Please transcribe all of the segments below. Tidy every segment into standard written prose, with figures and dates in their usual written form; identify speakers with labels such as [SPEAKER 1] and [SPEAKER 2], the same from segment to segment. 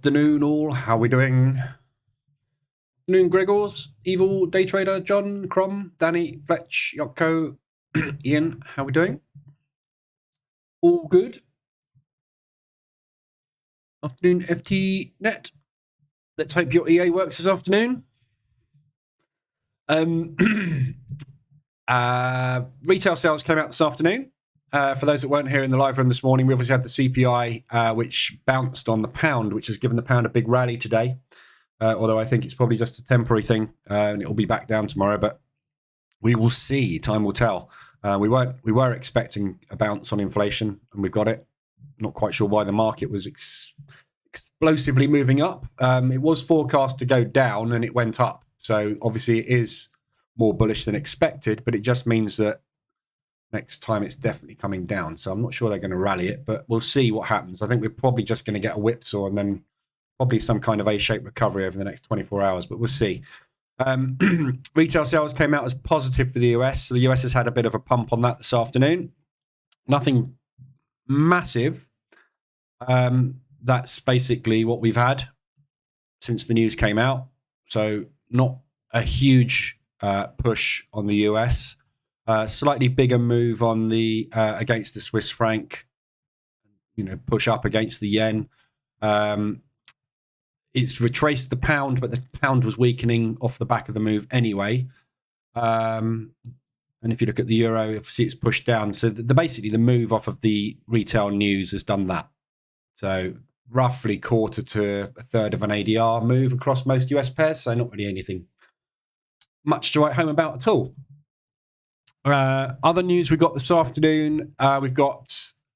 [SPEAKER 1] Afternoon all, how we doing? Afternoon Gregors, Evil, Day Trader, John, Crom, Danny, Fletch, Yoko, Ian, how we doing? All good? Afternoon FT Net. Let's hope your EA works this afternoon. Retail sales came out this afternoon. For those that weren't here in the live room this morning, we obviously had the CPI, which bounced on the pound, which has given the pound a big rally today. Although I think it's probably just a temporary thing, and it will be back down tomorrow. But we will see. Time will tell. We were expecting a bounce on inflation, and we've got it. Not quite sure why the market was explosively moving up. It was forecast to go down, and it went up. So obviously, it is more bullish than expected. But it just means that next time it's definitely coming down. So I'm not sure they're going to rally it, but we'll see what happens. I think we're probably just going to get a whipsaw and then probably some kind of A-shaped recovery over the next 24 hours, but we'll see. Retail sales came out as positive for the US. So the US has had a bit of a pump on that this afternoon. Nothing massive. That's basically what we've had since the news came out. So not a huge push on the US. Slightly bigger move on the against the Swiss franc. Push up against the yen. It's retraced the pound, but the pound was weakening off the back of the move anyway. And if you look at the euro, obviously it's pushed down. So basically the move off of the retail news has done that. So roughly quarter to a third of an ADR move across most US pairs. So not really anything much to write home about at all. Other news we got this afternoon,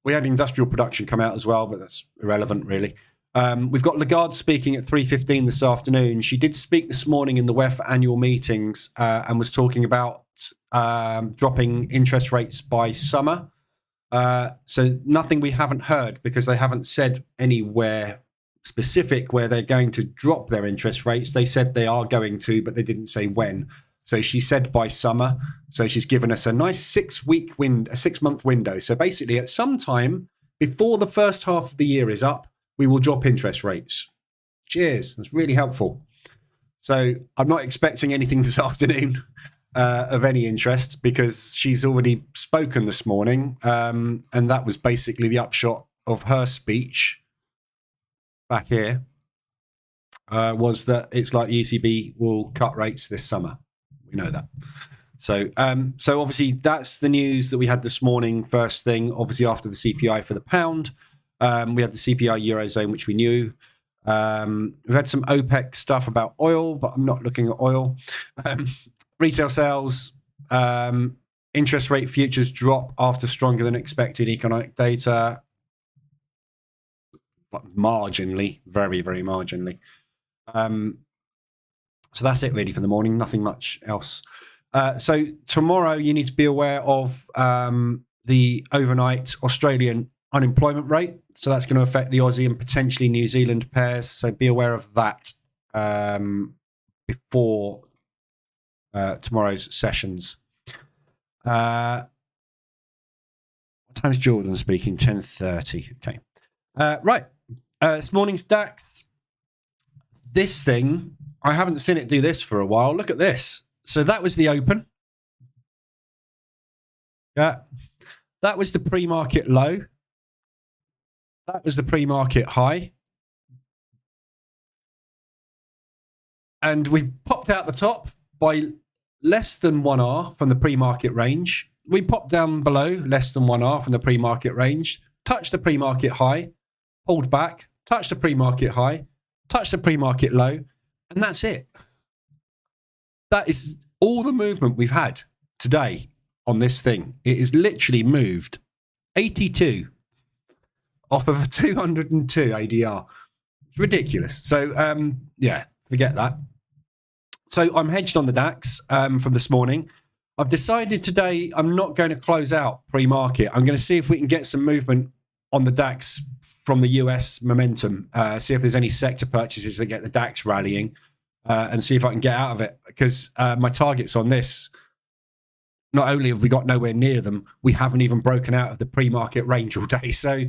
[SPEAKER 1] we had industrial production come out as well, but that's irrelevant really. We've got Lagarde speaking at 3:15 this afternoon. She did speak this morning in the WEF annual meetings and was talking about dropping interest rates by summer. So nothing we haven't heard, because they haven't said anywhere specific where they're going to drop their interest rates. They said they are going to, but they didn't say when. So she said by summer. So she's given us a nice 6-month window. So basically at some time before the first half of the year is up, we will drop interest rates. Cheers. That's really helpful. So I'm not expecting anything this afternoon of any interest, because she's already spoken this morning. And that was basically the upshot of her speech back here, was that it's like the ECB will cut rates this summer. We know that. So obviously that's the news that we had this morning. First thing, obviously after the CPI for the pound. We had the CPI Eurozone, which we knew. We've had some OPEC stuff about oil, but I'm not looking at oil. Retail sales, interest rate futures drop after stronger than expected economic data. But marginally, very, very marginally. So that's it really for the morning. Nothing much else. So tomorrow you need to be aware of the overnight Australian unemployment rate. So that's going to affect the Aussie and potentially New Zealand pairs. So be aware of that before tomorrow's sessions. What time is Jordan speaking? 10:30. Okay. Right. This morning's DAX. This thing, I haven't seen it do this for a while. Look at this. So that was the open. Yeah. That was the pre-market low. That was the pre-market high. And we popped out the top by less than 1R from the pre-market range. We popped down below less than 1R from the pre-market range, touched the pre-market high, pulled back, touched the pre-market high, touched the pre-market low, and that's it. That is all the movement we've had today on this thing. It is literally moved 82 off of a 202 ADR. It's ridiculous. So, yeah, forget that. So I'm hedged on the DAX from this morning. I've decided today I'm not going to close out pre-market. I'm going to see if we can get some movement on the DAX from the US momentum, see if there's any sector purchases that get the DAX rallying, and see if I can get out of it. Because my targets on this, not only have we got nowhere near them, we haven't even broken out of the pre-market range all day. So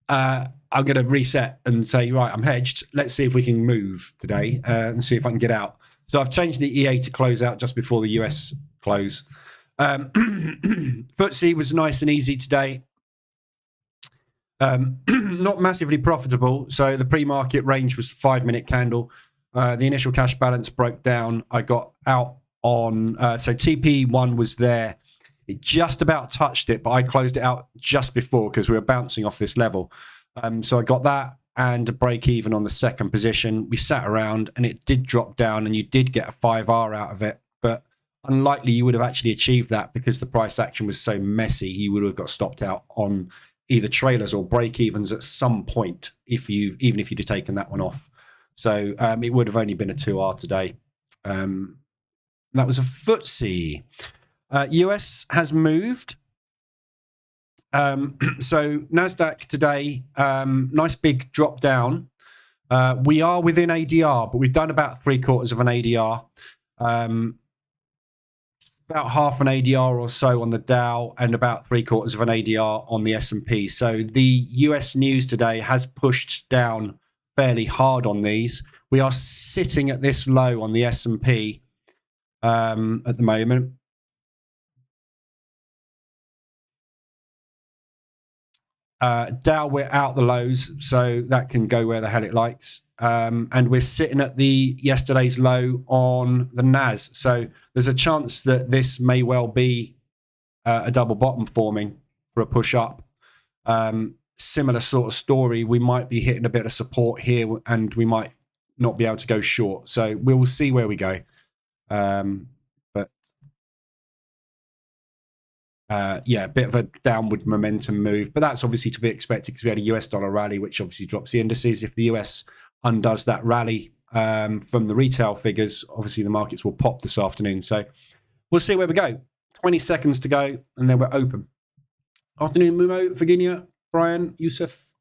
[SPEAKER 1] I'm going to reset and say, right, I'm hedged. Let's see if we can move today and see if I can get out. So I've changed the EA to close out just before the US close. FTSE was nice and easy today. Not massively profitable. So the pre-market range was 5-minute candle. The initial cash balance broke down. I got out on, so TP1 was there. It just about touched it, but I closed it out just before because we were bouncing off this level. So I got that and a break even on the second position. We sat around and it did drop down and you did get a 5R out of it, but unlikely you would have actually achieved that because the price action was so messy. You would have got stopped out on either trailers or break evens at some point even if you'd have taken that one off. So it would have only been a 2R today. That was a FTSE. US has moved. So NASDAQ today, nice big drop down. We are within ADR, but we've done about 3/4 of an ADR. About half an ADR or so on the Dow and about 3/4 of an ADR on the S&P. So the US news today has pushed down fairly hard on these. We are sitting at this low on the S&P at the moment. Dow, we're out the lows, so that can go where the hell it likes. And we're sitting at the yesterday's low on the NAS. So there's a chance that this may well be a double bottom forming for a push up. Similar sort of story. We might be hitting a bit of support here and we might not be able to go short. So we will see where we go. Yeah, a bit of a downward momentum move, but that's obviously to be expected because we had a US dollar rally, which obviously drops the indices. If the US undoes that rally from the retail figures, obviously the markets will pop this afternoon. So we'll see where we go. 20 seconds to go, and then we're open. Afternoon, Mumo, Virginia, Brian, Yusuf.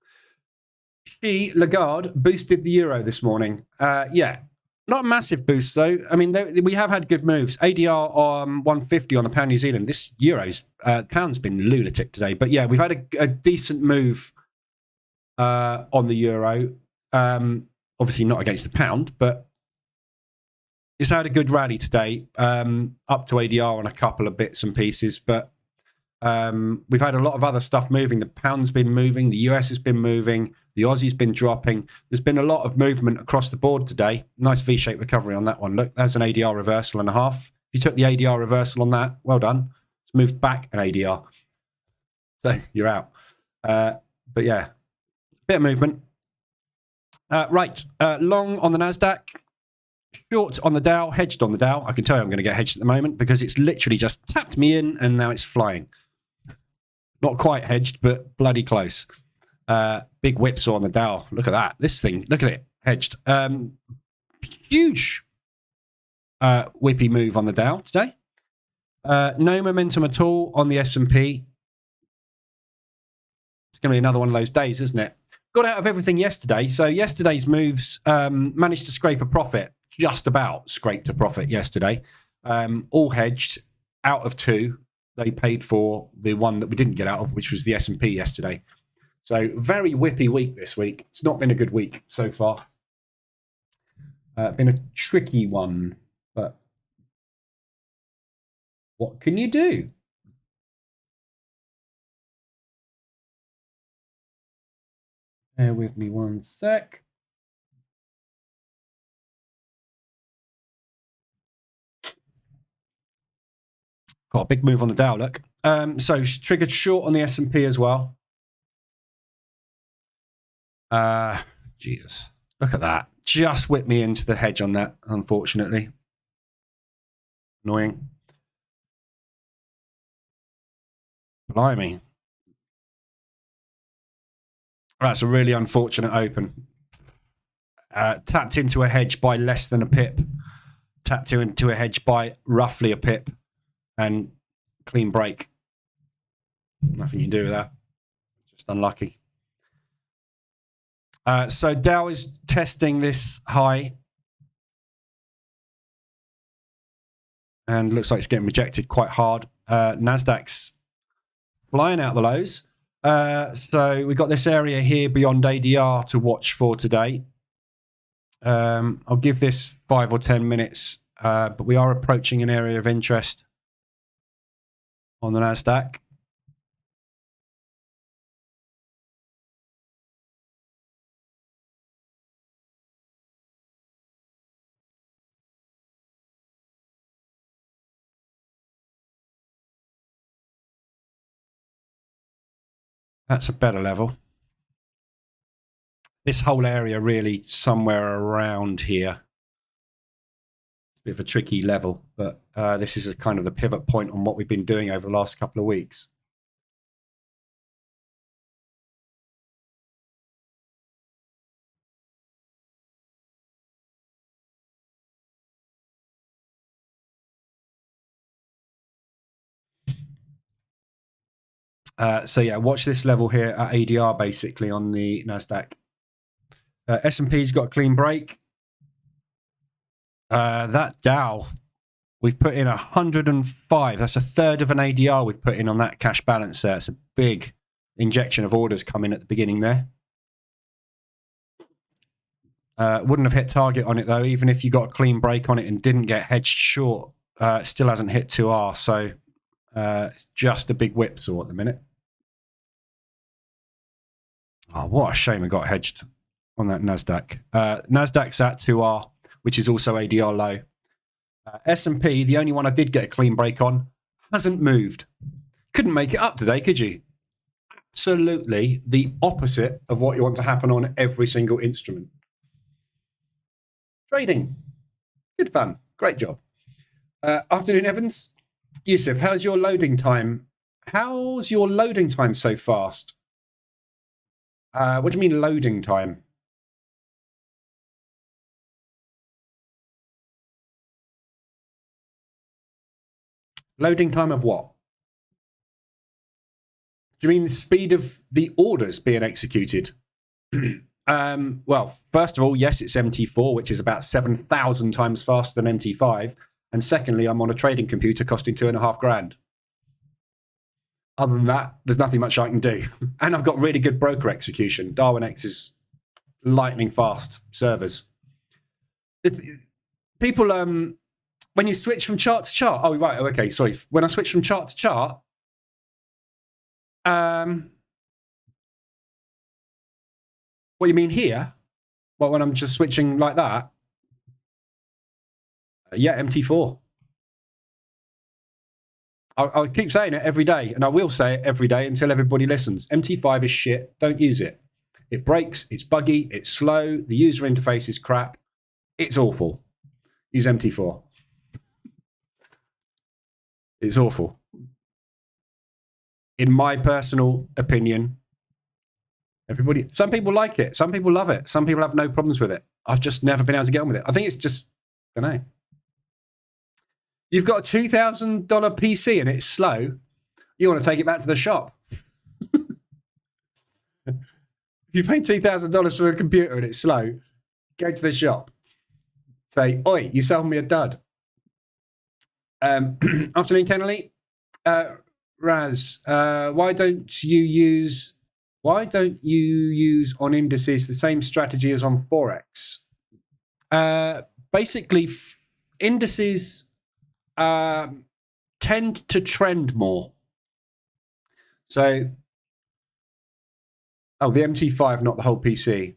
[SPEAKER 1] Lagarde boosted the euro this morning. Yeah. Not a massive boost, though. I mean, we have had good moves. ADR on 150 on the pound New Zealand. This euro's pound's been lunatic today. But yeah, we've had a decent move on the euro. Obviously not against the pound, but it's had a good rally today, up to ADR on a couple of bits and pieces. But we've had a lot of other stuff moving. The pound's been moving. The US has been moving. The Aussie's been dropping. There's been a lot of movement across the board today. Nice V-shaped recovery on that one. Look, there's an ADR reversal and a half. If you took the ADR reversal on that, well done. It's moved back an ADR. So you're out. But yeah, bit of movement. Right, long on the NASDAQ. Short on the Dow, hedged on the Dow. I can tell you I'm going to get hedged at the moment because it's literally just tapped me in and now it's flying. Not quite hedged, but bloody close. Big whipsaw on the Dow. Look at that. This thing, look at it. Hedged. Huge whippy move on the Dow today. No momentum at all on the S&P. It's going to be another one of those days, isn't it? Got out of everything yesterday. So yesterday's moves managed to scrape a profit. Just about scraped a profit yesterday. All hedged out of two. They paid for the one that we didn't get out of, which was the S&P yesterday. So very whippy week this week. It's not been a good week so far. Been a tricky one, but what can you do? Bear with me one sec. Got a big move on the Dow, look. So triggered short on the S&P as well. Jesus, look at that. Just whipped me into the hedge on that, unfortunately. Annoying. Blimey. That's a really unfortunate open. Tapped into a hedge by less than a pip. Tapped into a hedge by roughly a pip. And clean break. Nothing you can do with that. Just unlucky. So Dow is testing this high. And looks like it's getting rejected quite hard. NASDAQ's flying out the lows. So we've got this area here beyond ADR to watch for today. I'll give this 5 or 10 minutes, but we are approaching an area of interest on the NASDAQ. That's a better level. This whole area really somewhere around here. It's a bit of a tricky level, but this is a kind of the pivot point on what we've been doing over the last couple of weeks. So yeah, watch this level here at ADR basically on the NASDAQ. S&P's got a clean break. That Dow, we've put in 105. That's a third of an ADR we've put in on that cash balance there. It's a big injection of orders coming at the beginning there. Wouldn't have hit target on it though, even if you got a clean break on it and didn't get hedged short. It still hasn't hit 2R, so it's just a big whipsaw at the minute. Oh, what a shame I got hedged on that NASDAQ. NASDAQ's at 2R, which is also ADR low. S&P, the only one I did get a clean break on, hasn't moved. Couldn't make it up today, could you? Absolutely the opposite of what you want to happen on every single instrument. Trading. Good fun. Great job. Afternoon, Evans. Yusuf, how's your loading time? How's your loading time so fast? What do you mean loading time? Loading time of what? Do you mean the speed of the orders being executed? Well, first of all, yes, it's MT4, which is about 7,000 times faster than MT5. And secondly, I'm on a trading computer costing $2,500. Other than that, there's nothing much I can do. And I've got really good broker execution. Darwin X is lightning fast servers. People, when you switch from chart to chart, oh, right, okay, sorry. When I switch from chart to chart, what you mean here? Well, when I'm just switching like that? Yeah, MT4. I'll keep saying it every day, and I will say it every day until everybody listens. MT5 is shit. Don't use it. It breaks. It's buggy. It's slow. The user interface is crap. It's awful. Use MT4. It's awful. In my personal opinion, some people like it. Some people love it. Some people have no problems with it. I've just never been able to get on with it. I think it's just, I don't know. You've got a $2,000 PC and it's slow. You want to take it back to the shop. If you pay $2,000 for a computer and it's slow, go to the shop. Say, oi, you sold me a dud. Afternoon, Kennelly. Raz, why don't you use on indices the same strategy as on Forex? Basically, indices tend to trend more. So, the MT5, not the whole PC.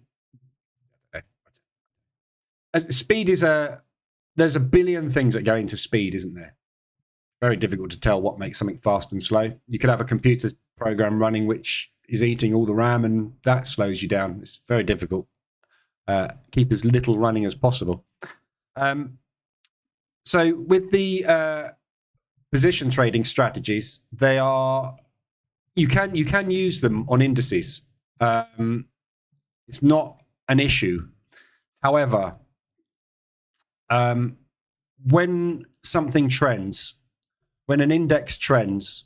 [SPEAKER 1] Speed is there's a billion things that go into speed, isn't there? Very difficult to tell what makes something fast and slow. You could have a computer program running which is eating all the RAM and that slows you down. It's very difficult. Keep as little running as possible. So with the position trading strategies, you can use them on indices. It's not an issue. However, when something trends, when an index trends,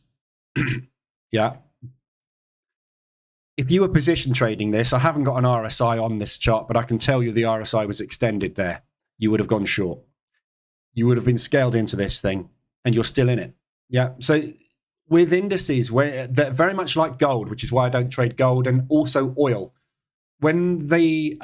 [SPEAKER 1] yeah. If you were position trading this, I haven't got an RSI on this chart, but I can tell you the RSI was extended there. You would have gone short. You would have been scaled into this thing, and you're still in it. Yeah. So with indices, where they're very much like gold, which is why I don't trade gold, and also oil. When the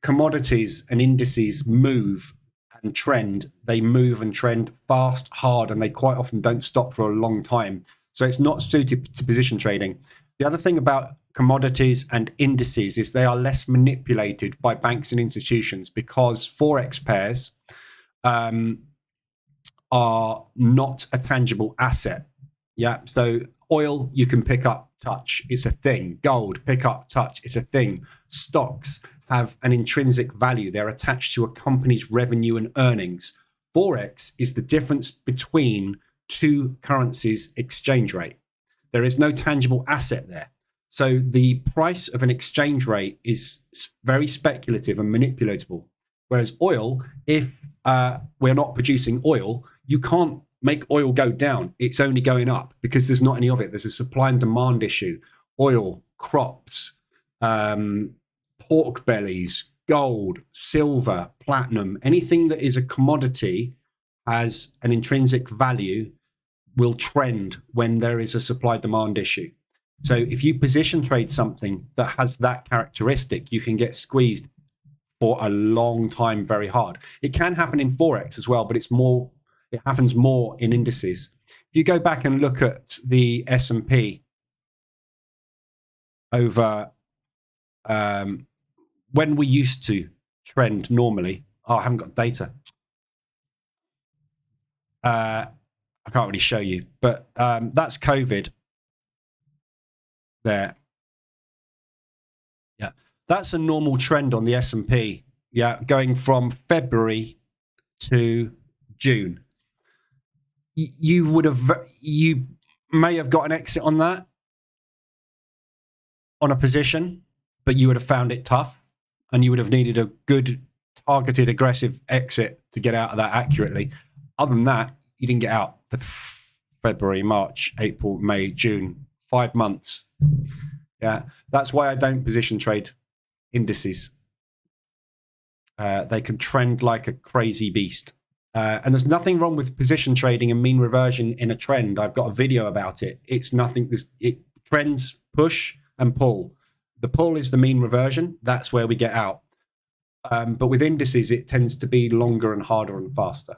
[SPEAKER 1] commodities and indices move and trend, they move and trend fast, hard, and they quite often don't stop for a long time. So it's not suited to position trading. The other thing about commodities and indices is they are less manipulated by banks and institutions, because Forex pairs are not a tangible asset. Yeah. So oil, you can pick up, touch, it's a thing. Gold, pick up, touch, it's a thing. Stocks have an intrinsic value. They're attached to a company's revenue and earnings. Forex is the difference between two currencies' exchange rate. There is no tangible asset there. So the price of an exchange rate is very speculative and manipulatable. Whereas oil, if we're not producing oil, you can't make oil go down. It's only going up because there's not any of it. There's a supply and demand issue. Oil, crops, pork bellies, gold, silver, platinum, anything that is a commodity has an intrinsic value, will trend when there is a supply demand issue. So if you position trade something that has that characteristic, you can get squeezed for a long time very hard. It can happen in Forex as well, but it happens more in indices. If you go back and look at the S&P over when we used to trend normally. Oh, I haven't got data. I can't really show you, but that's COVID there. Yeah, that's a normal trend on the S&P. Yeah, going from February to June. You may have got an exit on that, on a position, but you would have found it tough, and you would have needed a good targeted aggressive exit to get out of that accurately. Other than that, you didn't get out for February, March, April, May, June, 5 months. Yeah, that's why I don't position trade indices. They can trend like a crazy beast. And there's nothing wrong with position trading and mean reversion in a trend. I've got a video about it. It's nothing. It trends push and pull. The pull is the mean reversion. That's where we get out. But with indices, it tends to be longer and harder and faster.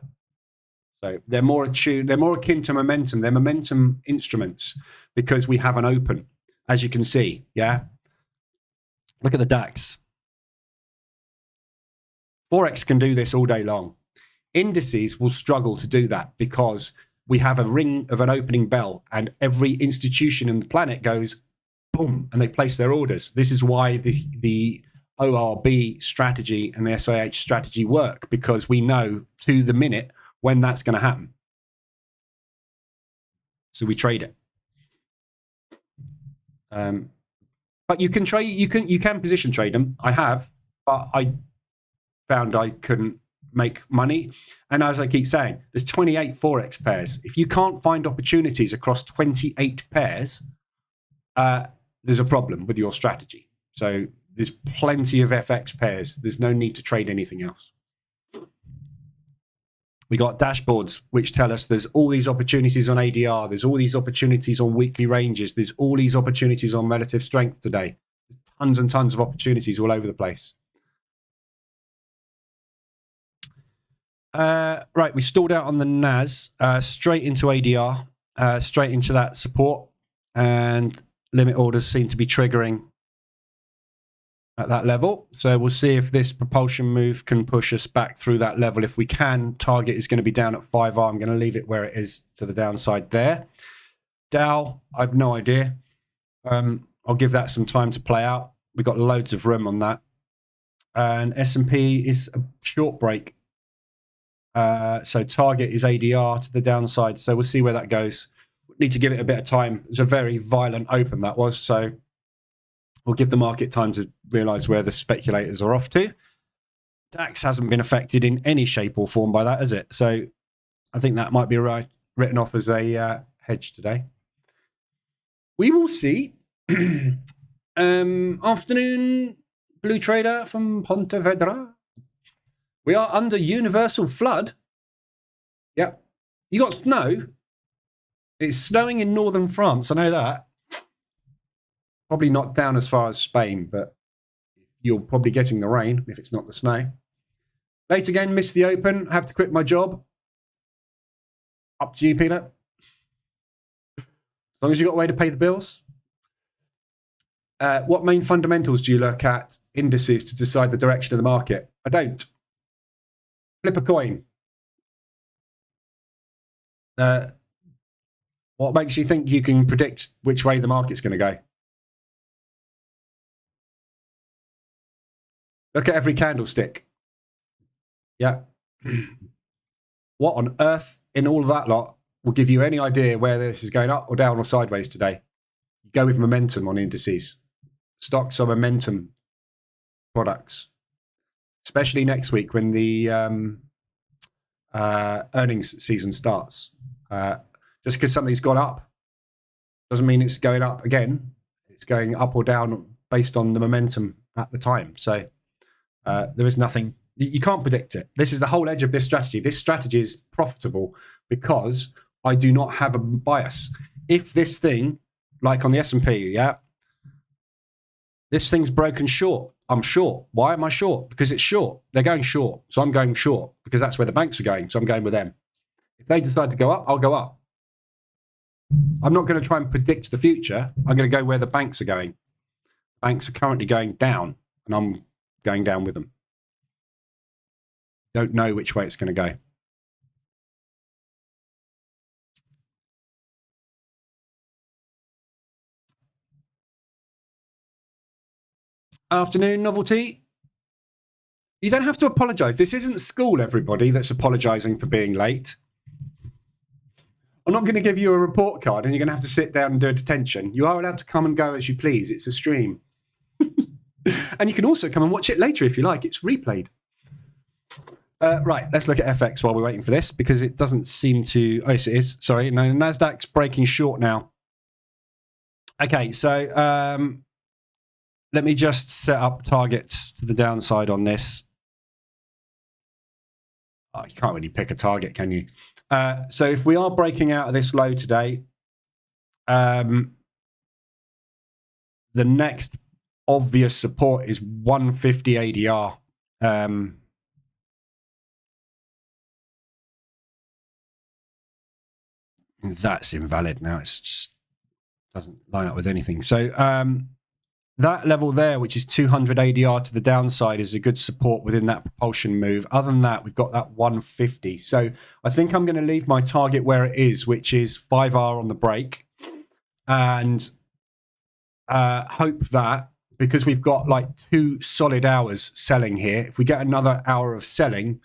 [SPEAKER 1] So they're more attuned. They're more akin to momentum. They're momentum instruments because we have an open, as you can see. Yeah. Look at the DAX. Forex can do this all day long. Indices will struggle to do that because we have a ring of an opening bell, and every institution in the planet goes boom, and they place their orders. This is why the ORB strategy and the SIH strategy work, because we know to the minute when that's going to happen. So we trade it. But you can trade. You can position trade them. I have, but I found I couldn't make money. And as I keep saying, there's 28 Forex pairs. If you can't find opportunities across 28 pairs, there's a problem with your strategy. So there's plenty of FX pairs. There's no need to trade anything else. We got dashboards which tell us there's all these opportunities on ADR. There's all these opportunities on weekly ranges. There's all these opportunities on relative strength today. There's tons and tons of opportunities all over the place. Right, we stalled out on the NAS, straight into ADR, straight into that support, and limit orders seem to be triggering at that level. So we'll see if this propulsion move can push us back through that level. If we can, target is going to be down at 5R. I'm going to leave it where it is to the downside there. Dow, I've no idea. I'll give that some time to play out. We've got loads of room on that. And S&P is a short break. So target is ADR to the downside. So we'll see where that goes. Need to give it a bit of time. It was a very violent open, that was. So we'll give the market time to realize where the speculators are off to. DAX hasn't been affected in any shape or form by that, has it? So I think that might be written off as a hedge today. We will see. Afternoon, Blue Trader from Pontevedra. We are under universal flood. Yep. You got snow? It's snowing in northern France. I know that. Probably not down as far as Spain, but you're probably getting the rain if it's not the snow. Late again, missed the open. Have to quit my job. Up to you, Peter. As long as you've got a way to pay the bills. What main fundamentals do you look at indices to decide the direction of the market? I don't. Flip a coin. What makes you think you can predict which way the market's going to go? Look at every candlestick. Yeah. What on earth in all of that lot will give you any idea where this is going up or down or sideways today? You go with momentum on indices. Stocks are momentum products, especially next week when the earnings season starts. Just because something's gone up doesn't mean it's going up again. It's going up or down based on the momentum at the time. So there is nothing, you can't predict it. This is the whole edge of this strategy. This strategy is profitable because I do not have a bias. If this thing, like on the S&P, yeah, this thing's broken short, I'm short. Why am I short? Because it's short. They're going short. So I'm going short because that's where the banks are going. So I'm going with them. If they decide to go up, I'll go up. I'm not going to try and predict the future. I'm going to go where the banks are going. Banks are currently going down, and I'm going down with them. Don't know which way it's going to go. Afternoon, Novelty. You don't have to apologize. This isn't school, everybody, that's apologizing for being late. I'm not going to give you a report card and you're going to have to sit down and do a detention. You are allowed to come and go as you please. It's a stream. And you can also come and watch it later if you like. It's replayed. Right, let's look at FX while we're waiting for this because it doesn't seem to... Oh, yes, it is. Sorry. No, NASDAQ's breaking short now. Okay, so let me just set up targets to the downside on this. Oh, you can't really pick a target, can you? So if we are breaking out of this low today, the next obvious support is 150 ADR. That's invalid now. It's just doesn't line up with anything. So that level there, which is 200 ADR to the downside, is a good support within that propulsion move. Other than that, we've got that 150. So I think I'm going to leave my target where it is, which is 5R on the break, and hope that because we've got like 2 solid hours selling here, if we get another hour of selling,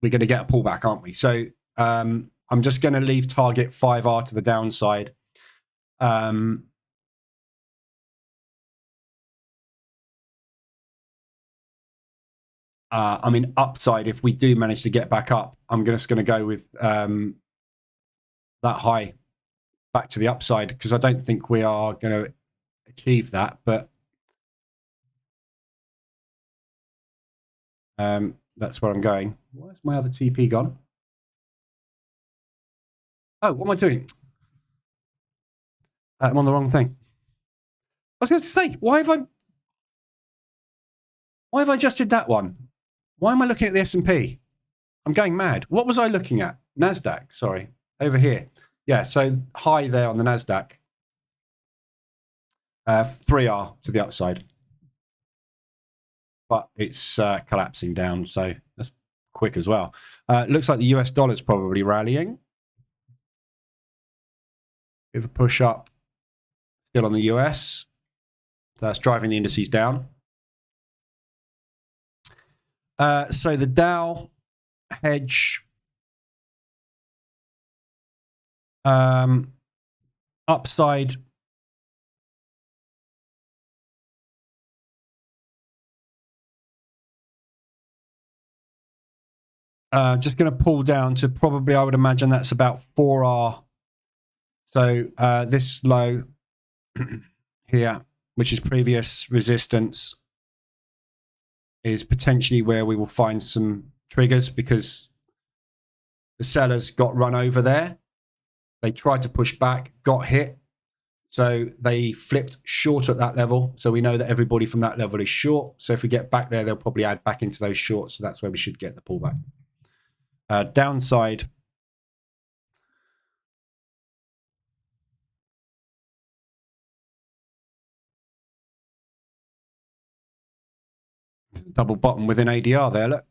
[SPEAKER 1] we're going to get a pullback, aren't we? So I'm just going to leave target 5R to the downside. I mean, upside, if we do manage to get back up, I'm just going to go with that high back to the upside because I don't think we are going to achieve that. But that's where I'm going. Where's my other TP gone? Oh, what am I doing? I'm on the wrong thing. I was going to say, why have I just did that one? Why am I looking at the S&P? I'm going mad. What was I looking at? NASDAQ, sorry, over here. Yeah, so high there on the NASDAQ. 3R to the upside. But it's collapsing down, so that's quick as well. Looks like the US dollar is probably rallying. Give a push up. Still on the US. So that's driving the indices down. So the Dow, Hedge, upside, just going to pull down to probably, I would imagine that's about 4R. So this low here, which is previous resistance, is potentially where we will find some triggers because the sellers got run over there. They tried to push back, got hit. So they flipped short at that level. So we know that everybody from that level is short. So if we get back there, they'll probably add back into those shorts. So that's where we should get the pullback. Downside. Double bottom within ADR there, look.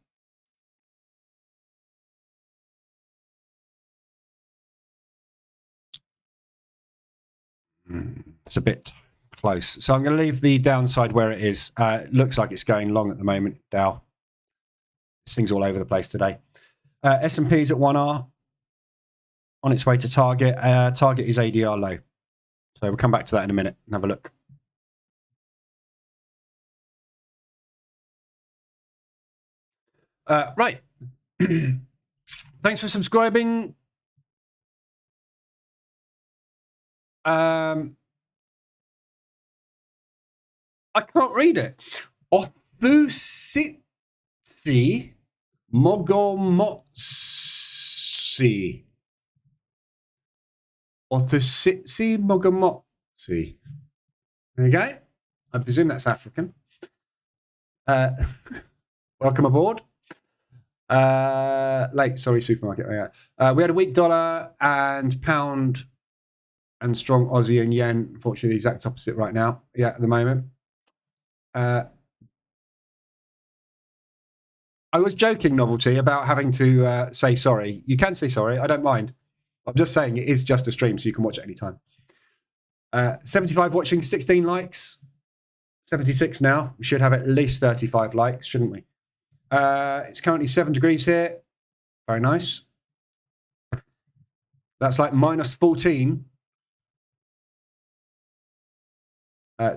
[SPEAKER 1] It's a bit close. So I'm going to leave the downside where it is. Looks like it's going long at the moment, Dow. This thing's all over the place today. S&P's at 1R. On its way to target. Target is ADR low. So we'll come back to that in a minute and have a look. Right. Thanks for subscribing. I can't read it. Othusitsi Mogomotsi. Othusitsi Mogomotsi. There you go. I presume that's African. Welcome aboard. Late, sorry, supermarket. We had a weak dollar and pound and strong Aussie and yen. Unfortunately, the exact opposite right now. Yeah, at the moment. I was joking, Novelty, about having to say sorry. You can say sorry. I don't mind. I'm just saying it is just a stream, so you can watch it anytime. 75 watching, 16 likes. 76 now. We should have at least 35 likes, shouldn't we? It's currently 7 degrees here. Very nice. That's like minus 14.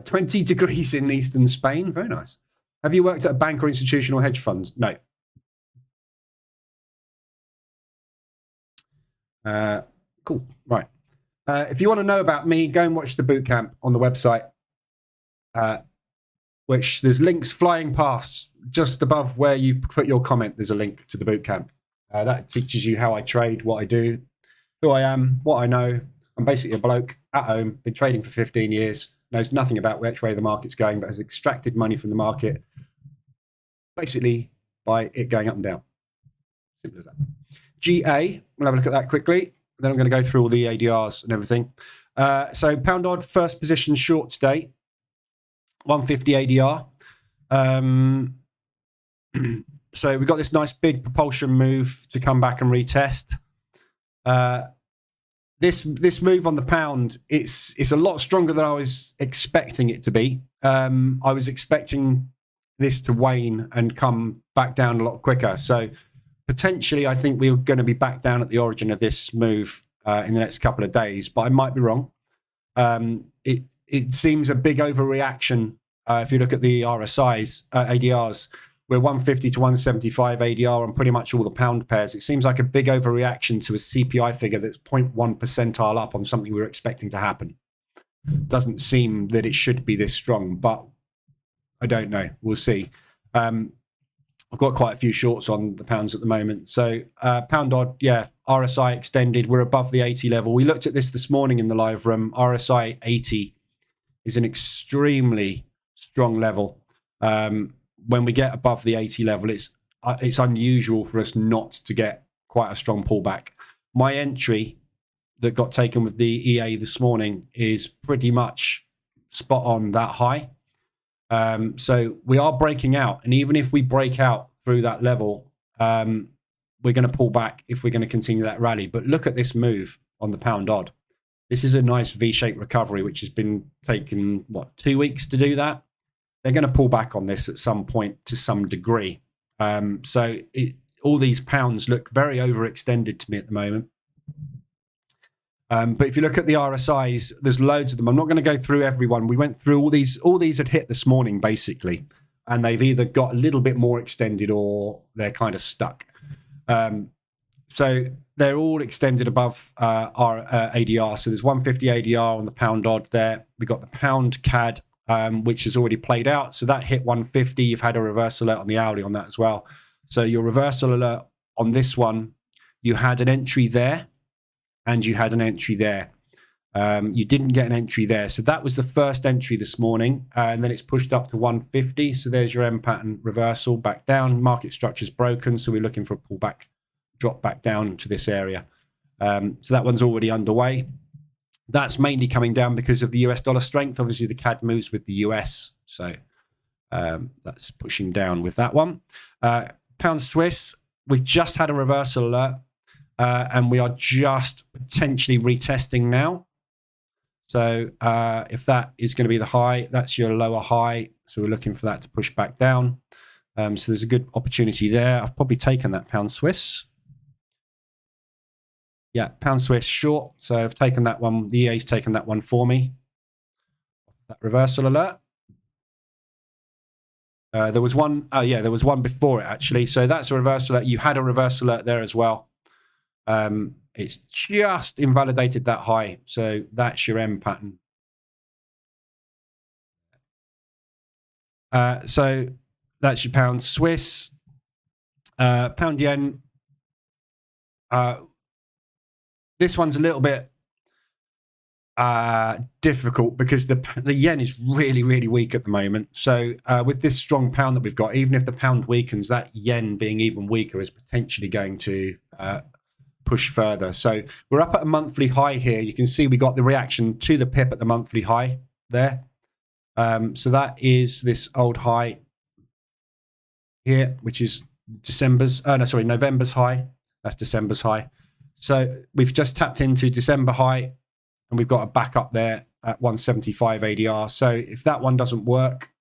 [SPEAKER 1] 20 degrees in eastern Spain. Very nice. Have you worked at a bank or institutional hedge funds? No. Cool. Right. If you want to know about me, go and watch the bootcamp on the website, which there's links flying past just above where you've put your comment. There's a link to the bootcamp. That teaches you how I trade, what I do, who I am, what I know. I'm basically a bloke at home, been trading for 15 years, knows nothing about which way the market's going, but has extracted money from the market basically by it going up and down. Simple as that. GA, we'll have a look at that quickly. Then I'm going to go through all the ADRs and everything. So pound odd, first position short today, 150 ADR. So we've got this nice big propulsion move to come back and retest. This move on the pound, it's a lot stronger than I was expecting it to be. I was expecting this to wane and come back down a lot quicker. So potentially, I think we're going to be back down at the origin of this move in the next couple of days, but I might be wrong. It seems a big overreaction. If you look at the RSIs, ADRs, we're 150 to 175 ADR on pretty much all the pound pairs. It seems like a big overreaction to a CPI figure that's 0.1 percentile up on something we were expecting to happen. Doesn't seem that it should be this strong, but I don't know. We'll see. I've got quite a few shorts on the pounds at the moment. So pound odd, yeah, RSI extended. We're above the 80 level. We looked at this morning in the live room. RSI 80 is an extremely strong level. When we get above the 80 level, it's unusual for us not to get quite a strong pullback. My entry that got taken with the EA this morning is pretty much spot on that high. So we are breaking out, and even if we break out through that level, we're going to pull back if we're going to continue that rally. But look at this move on the pound odd. This is a nice V-shaped recovery, which has been taken, 2 weeks to do that. They're going to pull back on this at some point to some degree. So all these pounds look very overextended to me at the moment. But if you look at the RSIs, there's loads of them. I'm not going to go through everyone. We went through all these. All these had hit this morning, basically. And they've either got a little bit more extended or they're kind of stuck. So they're all extended above our ADR. So there's 150 ADR on the pound odd there. We've got the pound CAD, which has already played out. So that hit 150. You've had a reverse alert on the hourly on that as well. So your reversal alert on this one, you had an entry there. and you had an entry there. You didn't get an entry there. So that was the first entry this morning. And then it's pushed up to 150. So there's your M pattern reversal back down. Market structure's broken. So we're looking for a pullback, drop back down to this area. So that one's already underway. That's mainly coming down because of the US dollar strength. Obviously, the CAD moves with the US. So that's pushing down with that one. Pound Swiss, we've just had a reversal alert. And we are just potentially retesting now. So if that is going to be the high, that's your lower high. So we're looking for that to push back down. So there's a good opportunity there. I've probably taken that Pound Swiss. Yeah, Pound Swiss short. So I've taken that one. The EA's taken that one for me. That reversal alert. There was one. Oh, yeah, there was one before it, actually. So that's a reversal alert. You had a reversal alert there as well. It's just invalidated that high. So that's your M pattern. So that's your Pound Swiss. Pound Yen. This one's a little bit difficult because the yen is really, really weak at the moment. So with this strong pound that we've got, even if the pound weakens, that yen being even weaker is potentially going to push further. So we're up at a monthly high here. You can see we got the reaction to the pip at the monthly high there. So that is this old high here, which is November's high. That's December's high. So we've just tapped into December high, and we've got a back up there at 175 ADR. So if that one doesn't work,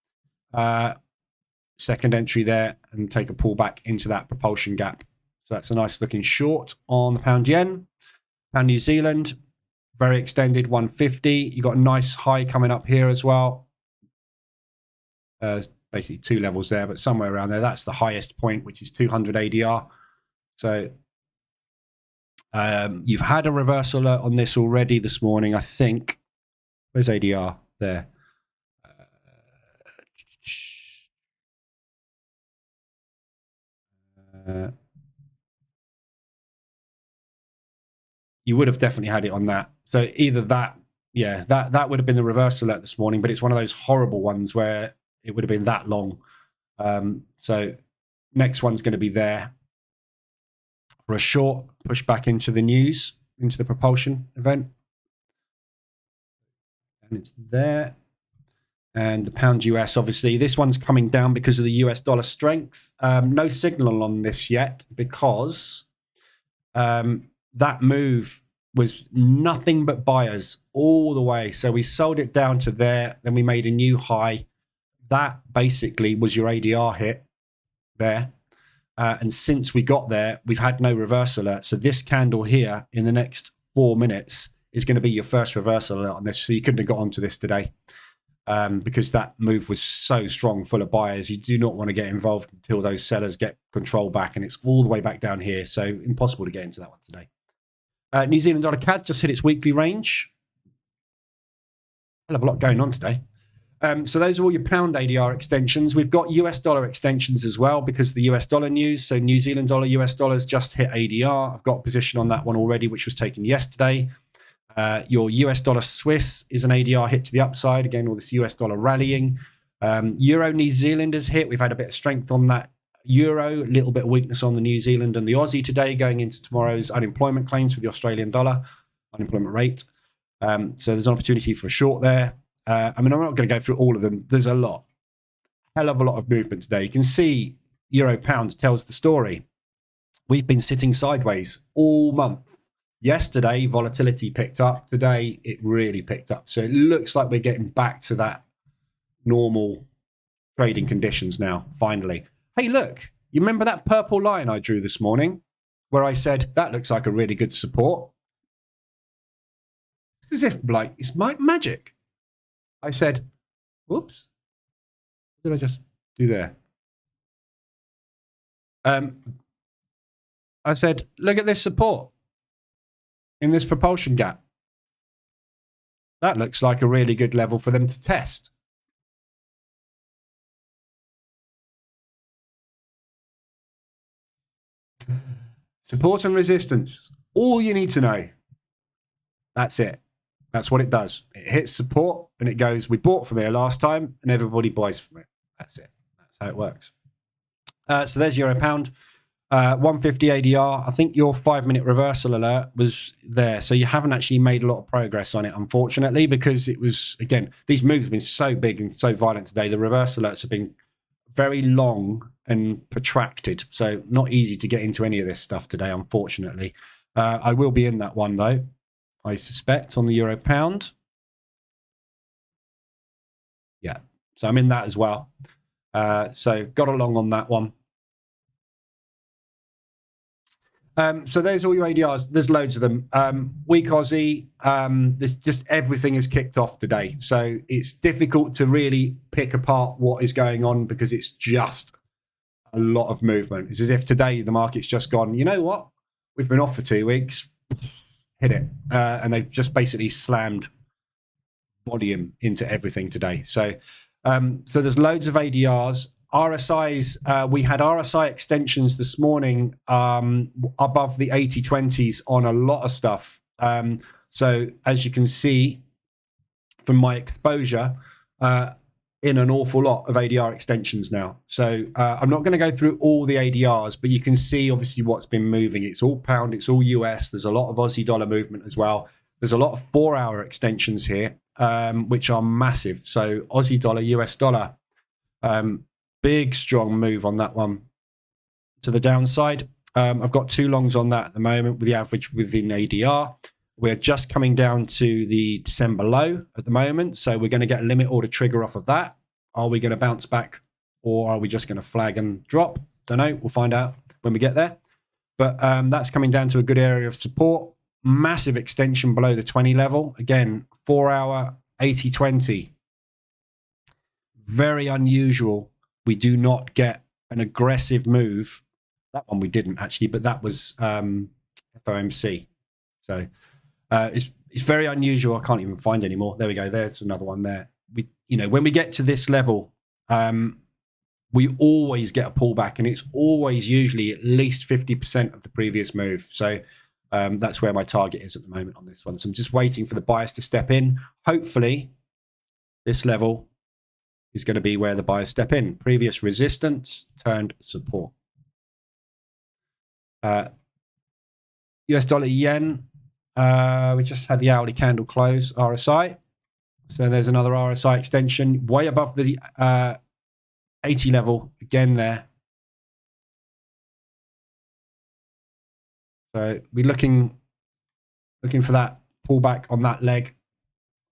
[SPEAKER 1] second entry there and take a pullback into that propulsion gap. So that's a nice looking short on the pound yen. Pound New Zealand, very extended 150. You got a nice high coming up here as well. Basically two levels there, but somewhere around there. That's the highest point, which is 200 ADR. So you've had a reversal alert on this already this morning, I think. Where's ADR? There. You would have definitely had it on that. So either that, yeah, that would have been the reversal alert this morning, but it's one of those horrible ones where it would have been that long. So next one's going to be there for a short push back into the news, into the propulsion event. And it's there. And the pound US, obviously, this one's coming down because of the US dollar strength. No signal on this yet because that move was nothing but buyers all the way. So we sold it down to there. Then we made a new high. That basically was your ADR hit there. And since we got there, we've had no reversal alert. So this candle here in the next 4 minutes is going to be your first reversal alert on this. So you couldn't have got onto this today because that move was so strong, full of buyers. You do not want to get involved until those sellers get control back. And it's all the way back down here. So impossible to get into that one today. New Zealand dollar CAD just hit its weekly range. Hell of a lot going on today. So those are all your pound ADR extensions. We've got US dollar extensions as well because of the US dollar news. So New Zealand dollar, US dollars just hit ADR. I've got a position on that one already, which was taken yesterday. Your US dollar Swiss is an ADR hit to the upside. Again, all this US dollar rallying. Euro New Zealand has hit. We've had a bit of strength on that Euro, a little bit of weakness on the New Zealand and the Aussie today going into tomorrow's unemployment claims for the Australian dollar, unemployment rate. So there's an opportunity for a short there. I mean, I'm not going to go through all of them. There's a lot, hell of a lot of movement today. You can see Euro Pound tells the story. We've been sitting sideways all month. Yesterday, volatility picked up. Today, it really picked up. So it looks like we're getting back to that normal trading conditions now, finally. Hey, look, you remember that purple line I drew this morning where I said, that looks like a really good support? It's as if, like, it's magic. I said, whoops, what did I just do there? I said, look at this support in this propulsion gap. That looks like a really good level for them to test. Support and resistance, all you need to know. That's it. That's what it does. It hits support and it goes, we bought from here last time, and everybody buys from it. That's it. That's how it works. So there's euro pound. 150 ADR. I think your 5-minute reversal alert was there. So you haven't actually made a lot of progress on it, unfortunately, because it was, again, these moves have been so big and so violent today. The reversal alerts have been very long and protracted. So not easy to get into any of this stuff today, unfortunately. I will be in that one, though, I suspect, on the euro pound. Yeah. So I'm in that as well. So got along on that one. So there's all your ADRs. There's loads of them. Weak Aussie. There's just everything is kicked off today. So it's difficult to really pick apart what is going on because it's just a lot of movement. It's as if today the market's just gone, you know what? We've been off for 2 weeks. Hit it. And they've just basically slammed volume into everything today. So there's loads of ADRs. RSIs, we had RSI extensions this morning above the 80-20s on a lot of stuff. So as you can see from my exposure, in an awful lot of ADR extensions now. So I'm not going to go through all the ADRs, but you can see obviously what's been moving. It's all pound, it's all US. There's a lot of Aussie dollar movement as well. There's a lot of 4-hour extensions here, which are massive. So Aussie dollar, US dollar. Big, strong move on that one to the downside. I've got 2 longs on that at the moment with the average within ADR. We're just coming down to the December low at the moment. So we're going to get a limit order trigger off of that. Are we going to bounce back or are we just going to flag and drop? Don't know. We'll find out when we get there. But that's coming down to a good area of support. Massive extension below the 20 level. Again, 4-hour 80-20. Very unusual. We do not get an aggressive move. That one we didn't actually, but that was FOMC. So it's very unusual. I can't even find any more. There we go. There's another one there. When we get to this level, we always get a pullback, and it's always usually at least 50% of the previous move. So that's where my target is at the moment on this one. So I'm just waiting for the buyers to step in. Hopefully, this level is going to be where the buyers step in. Previous resistance turned support. US dollar yen. We just had the hourly candle close RSI. So there's another RSI extension way above the 80 level again there. So we're looking for that pullback on that leg.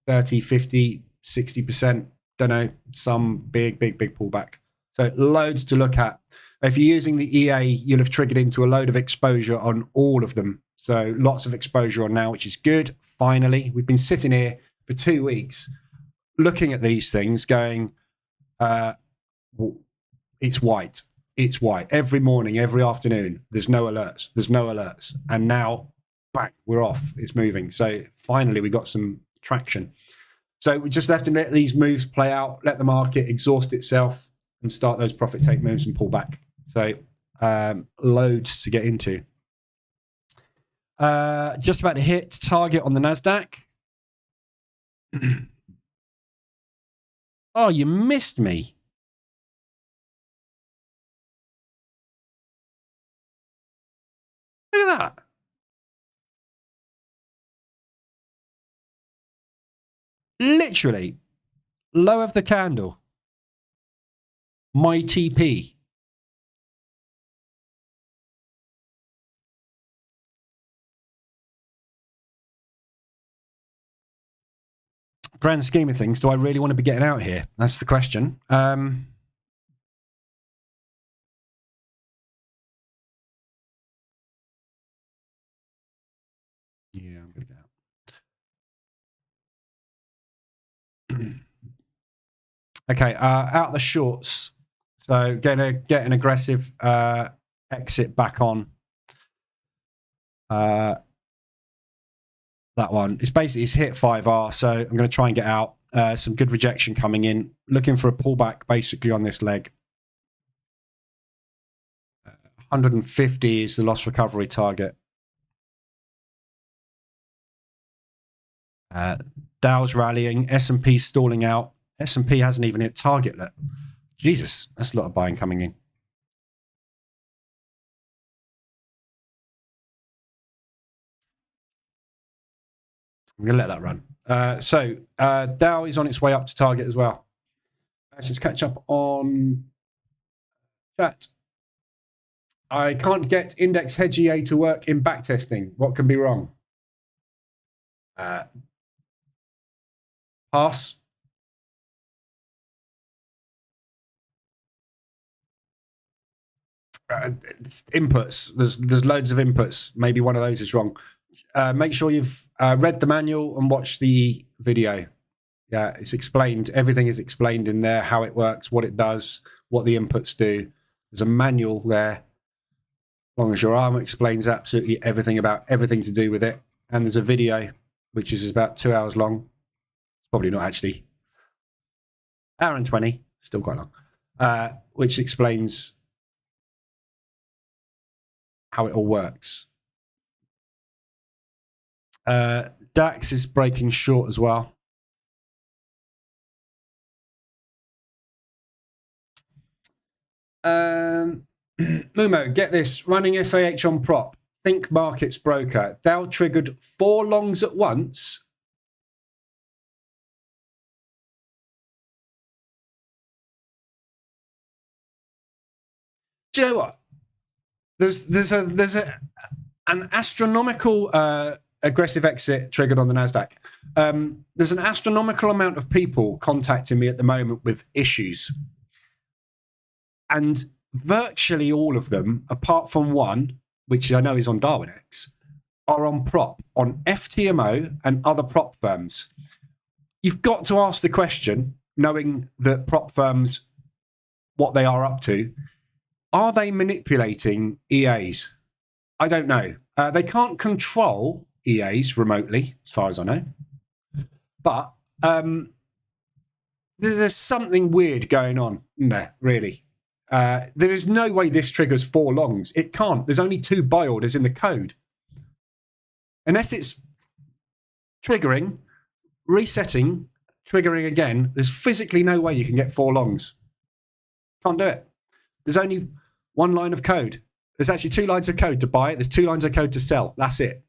[SPEAKER 1] 30, 50, 60%. Don't know, some big pullback. So loads to look at. If you're using the EA, you'll have triggered into a load of exposure on all of them. So lots of exposure on now, which is good. Finally, we've been sitting here for 2 weeks looking at these things going, it's white. It's white. Every morning, every afternoon, there's no alerts. And now, bang, we're off. It's moving. So finally, we got some traction. So we just have to let these moves play out, let the market exhaust itself and start those profit take moves and pull back. So loads to get into. Just about to hit target on the NASDAQ. Oh, you missed me. Look at that. Literally, low of the candle. My TP. Grand scheme of things, do I really want to be getting out here? That's the question. Yeah, I'm going to get out. Okay, out the shorts. So get an aggressive exit back on. That one. It's basically hit 5R, so I'm going to try and get out. Some good rejection coming in. Looking for a pullback basically on this leg. 150 is the loss recovery target. Dow's rallying, S&P stalling out. S&P hasn't even hit target yet. Jesus, that's a lot of buying coming in. I'm going to let that run. Dow is on its way up to target as well. Let's catch up on chat. I can't get index Hedge EA to work in backtesting. What can be wrong? Pass. Inputs. There's loads of inputs. Maybe one of those is wrong. Make sure you've read the manual and watched the video. Yeah, it's explained. Everything is explained in there, how it works, what it does, what the inputs do. There's a manual there. As long as your arm explains absolutely everything about everything to do with it. And there's a video, which is about 2 hours long. It's probably not actually. Hour and 20, still quite long. Which explains how it all works. DAX is breaking short as well. Mumo, get this. Running SAH on prop. Think markets broker. Dow triggered 4 longs at once. Do you know what? There's an astronomical aggressive exit triggered on the NASDAQ. There's an astronomical amount of people contacting me at the moment with issues. And virtually all of them, apart from one, which I know is on Darwinex, are on prop, on FTMO and other prop firms. You've got to ask the question, knowing that prop firms, what they are up to, are they manipulating EAs? I don't know. They can't control EAs remotely, as far as I know. But there's something weird going on in there, really. There is no way this triggers 4 longs. It can't. There's only 2 buy orders in the code. Unless it's triggering, resetting, triggering again, there's physically no way you can get 4 longs. Can't do it. There's only 1 line of code. There's actually 2 lines of code to buy. There's 2 lines of code to sell. That's it.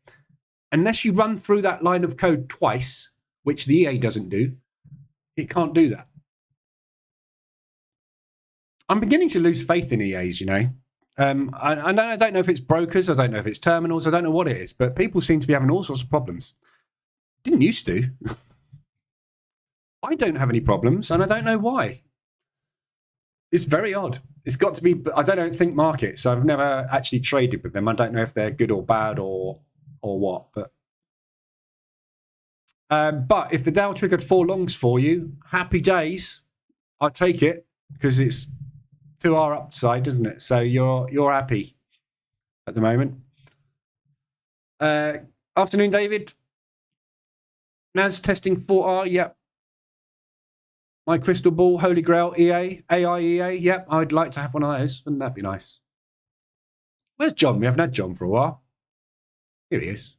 [SPEAKER 1] Unless you run through that line of code twice, which the EA doesn't do, it can't do that. I'm beginning to lose faith in EAs, you know. I don't know if it's brokers. I don't know if it's terminals. I don't know what it is. But people seem to be having all sorts of problems. Didn't used to. I don't have any problems, and I don't know why. It's very odd. It's got to be. I don't think markets. I've never actually traded with them. I don't know if they're good or bad or what. But if the Dow triggered 4 longs for you, happy days. I'll take it because it's to our upside, isn't it? So you're happy at the moment. Afternoon, David. NAS testing 4R. Yep. My crystal ball, Holy Grail, EA, AI EA. Yep, I'd like to have one of those. Wouldn't that be nice? Where's John? We haven't had John for a while. Here he is.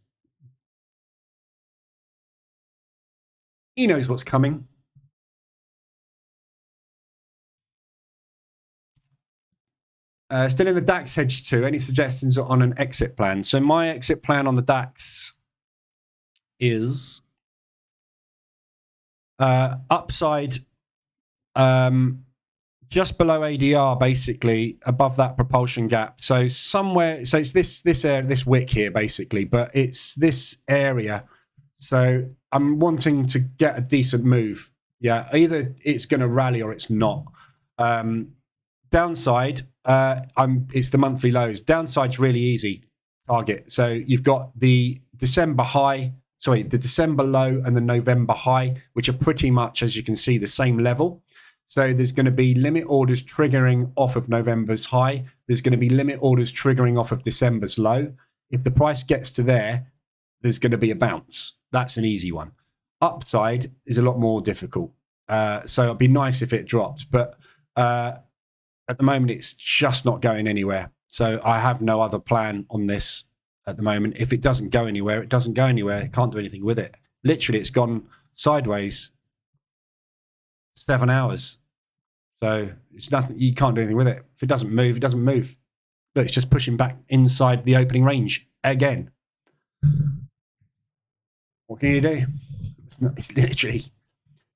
[SPEAKER 1] He knows what's coming. Still in the DAX hedge too. Any suggestions on an exit plan? So my exit plan on the DAX is upside just below ADR, basically above that propulsion gap. So somewhere, so it's this wick here basically, but it's this area. So I'm wanting to get a decent move. Yeah, either it's going to rally or it's not. Downside, it's the monthly lows. Downside's really easy target. So you've got the December low and the November high, which are pretty much, as you can see, the same level. So there's going to be limit orders triggering off of November's high. There's going to be limit orders triggering off of December's low. If the price gets to there, there's going to be a bounce. That's an easy one. Upside is a lot more difficult. So it'd be nice if it dropped, but at the moment, it's just not going anywhere. So I have no other plan on this at the moment. If it doesn't go anywhere, it doesn't go anywhere. I can't do anything with it. literally it's gone sideways 7 hours. So it's nothing, you can't do anything with it. If it doesn't move, it doesn't move. Look, it's just pushing back inside the opening range again. What can you do? It's literally,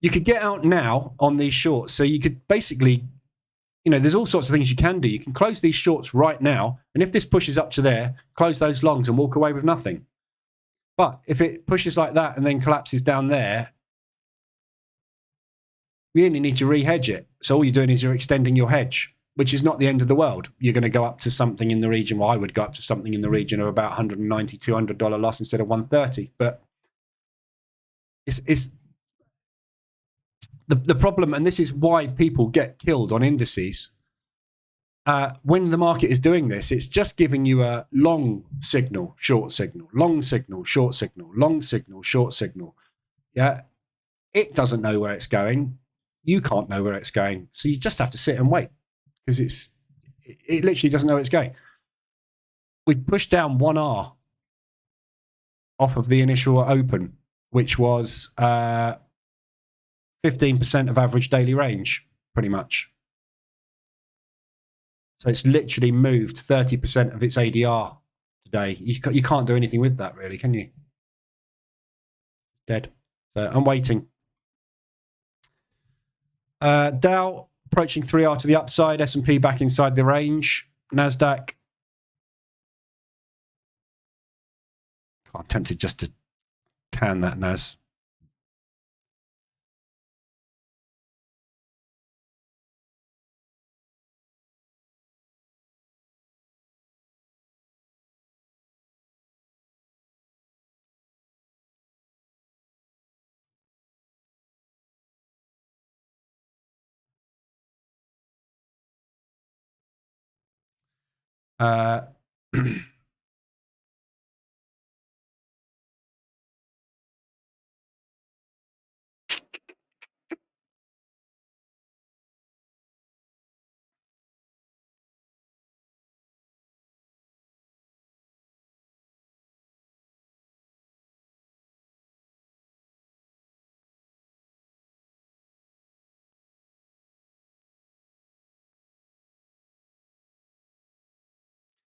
[SPEAKER 1] you could get out now on these shorts. So you could basically, you know, there's all sorts of things you can do. You can close these shorts right now. And if this pushes up to there, close those longs and walk away with nothing. But if it pushes like that and then collapses down there, you only need to re-hedge it. So all you're doing is you're extending your hedge, which is not the end of the world. You're going to go up to something in the region, well, I would go up to something in the region of about $190, $200 loss instead of $130. But it's the problem, and this is why people get killed on indices. When the market is doing this, it's just giving you a long signal, short signal, long signal, short signal, long signal, short signal. Yeah, it doesn't know where it's going. You can't know where it's going. So you just have to sit and wait because it literally doesn't know where it's going. We've pushed down 1R off of the initial open, which was 15% of average daily range, pretty much. So it's literally moved 30% of its ADR today. You can't do anything with that, really, can you? Dead. So I'm waiting. Dow approaching 3R to the upside. S&P back inside the range. NASDAQ. I'm tempted just to can that NAS.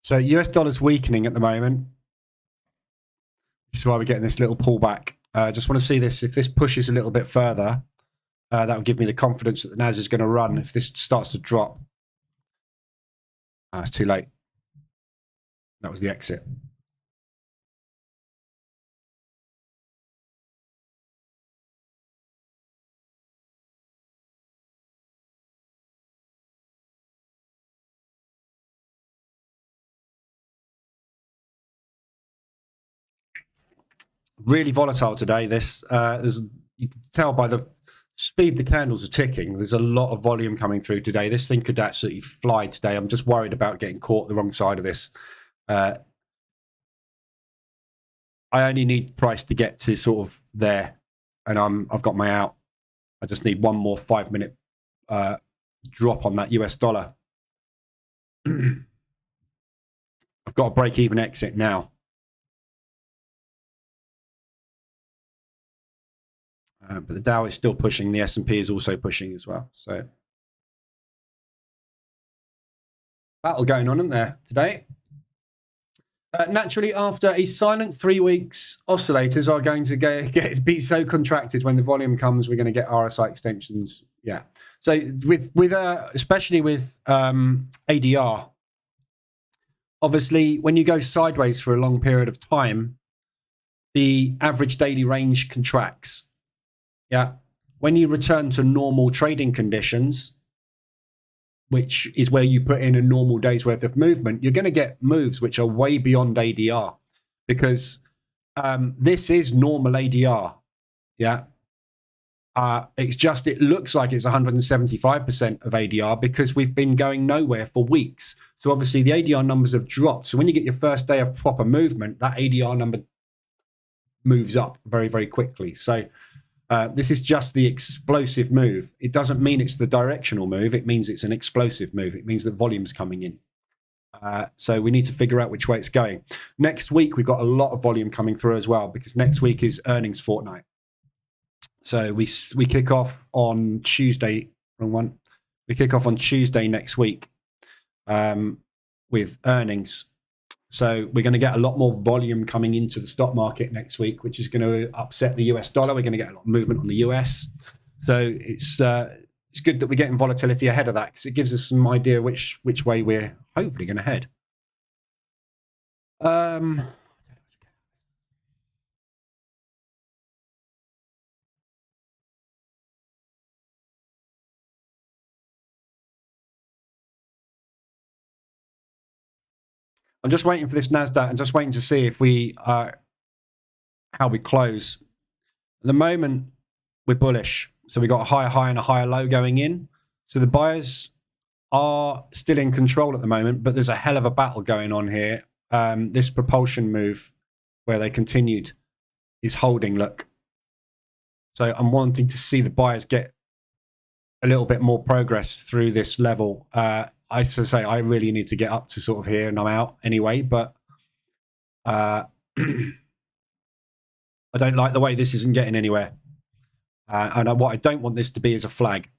[SPEAKER 1] So US dollar's weakening at the moment, which is why we're getting this little pullback. Just want to see this. If this pushes a little bit further, that will give me the confidence that the NAS is going to run. If this starts to drop, it's too late. That was the exit. Really volatile today. This you can tell by the speed the candles are ticking. There's a lot of volume coming through today. This thing could absolutely fly today. I'm just worried about getting caught the wrong side of this. I only need price to get to sort of there, and I've got my out. I just need one more 5-minute drop on that US dollar. I've got a break-even exit now. But the Dow is still pushing. The S&P is also pushing as well. So battle going on, isn't there, today? Naturally, after a silent 3 weeks, oscillators are going to be so contracted when the volume comes. We're going to get RSI extensions. Yeah. So with especially with ADR, obviously, when you go sideways for a long period of time, the average daily range contracts. Yeah. When you return to normal trading conditions, which is where you put in a normal day's worth of movement, you're going to get moves which are way beyond ADR because this is normal ADR. Yeah. It's just, it looks like it's 175% of ADR because we've been going nowhere for weeks. So obviously the ADR numbers have dropped. So when you get your first day of proper movement, that ADR number moves up very, very quickly. So this is just the explosive move. It doesn't mean it's the directional move. It means it's an explosive move. It means that volume's coming in. So we need to figure out which way it's going. Next week, we've got a lot of volume coming through as well, because next week is earnings fortnight. So we kick off on Tuesday. Wrong one. We kick off on Tuesday next week with earnings. So we're going to get a lot more volume coming into the stock market next week, which is going to upset the US dollar. We're going to get a lot of movement on the US. So it's good that we're getting volatility ahead of that, because it gives us some idea which way we're hopefully going to head. I'm just waiting for this NASDAQ and just waiting to see if how we close. At the moment, we're bullish. So we got a higher high and a higher low going in. So the buyers are still in control at the moment, but there's a hell of a battle going on here. This propulsion move where they continued is holding, look. So I'm wanting to see the buyers get a little bit more progress through this level. I say I really need to get up to sort of here, and I'm out anyway, but I don't like the way this isn't getting anywhere. And what I don't want this to be is a flag.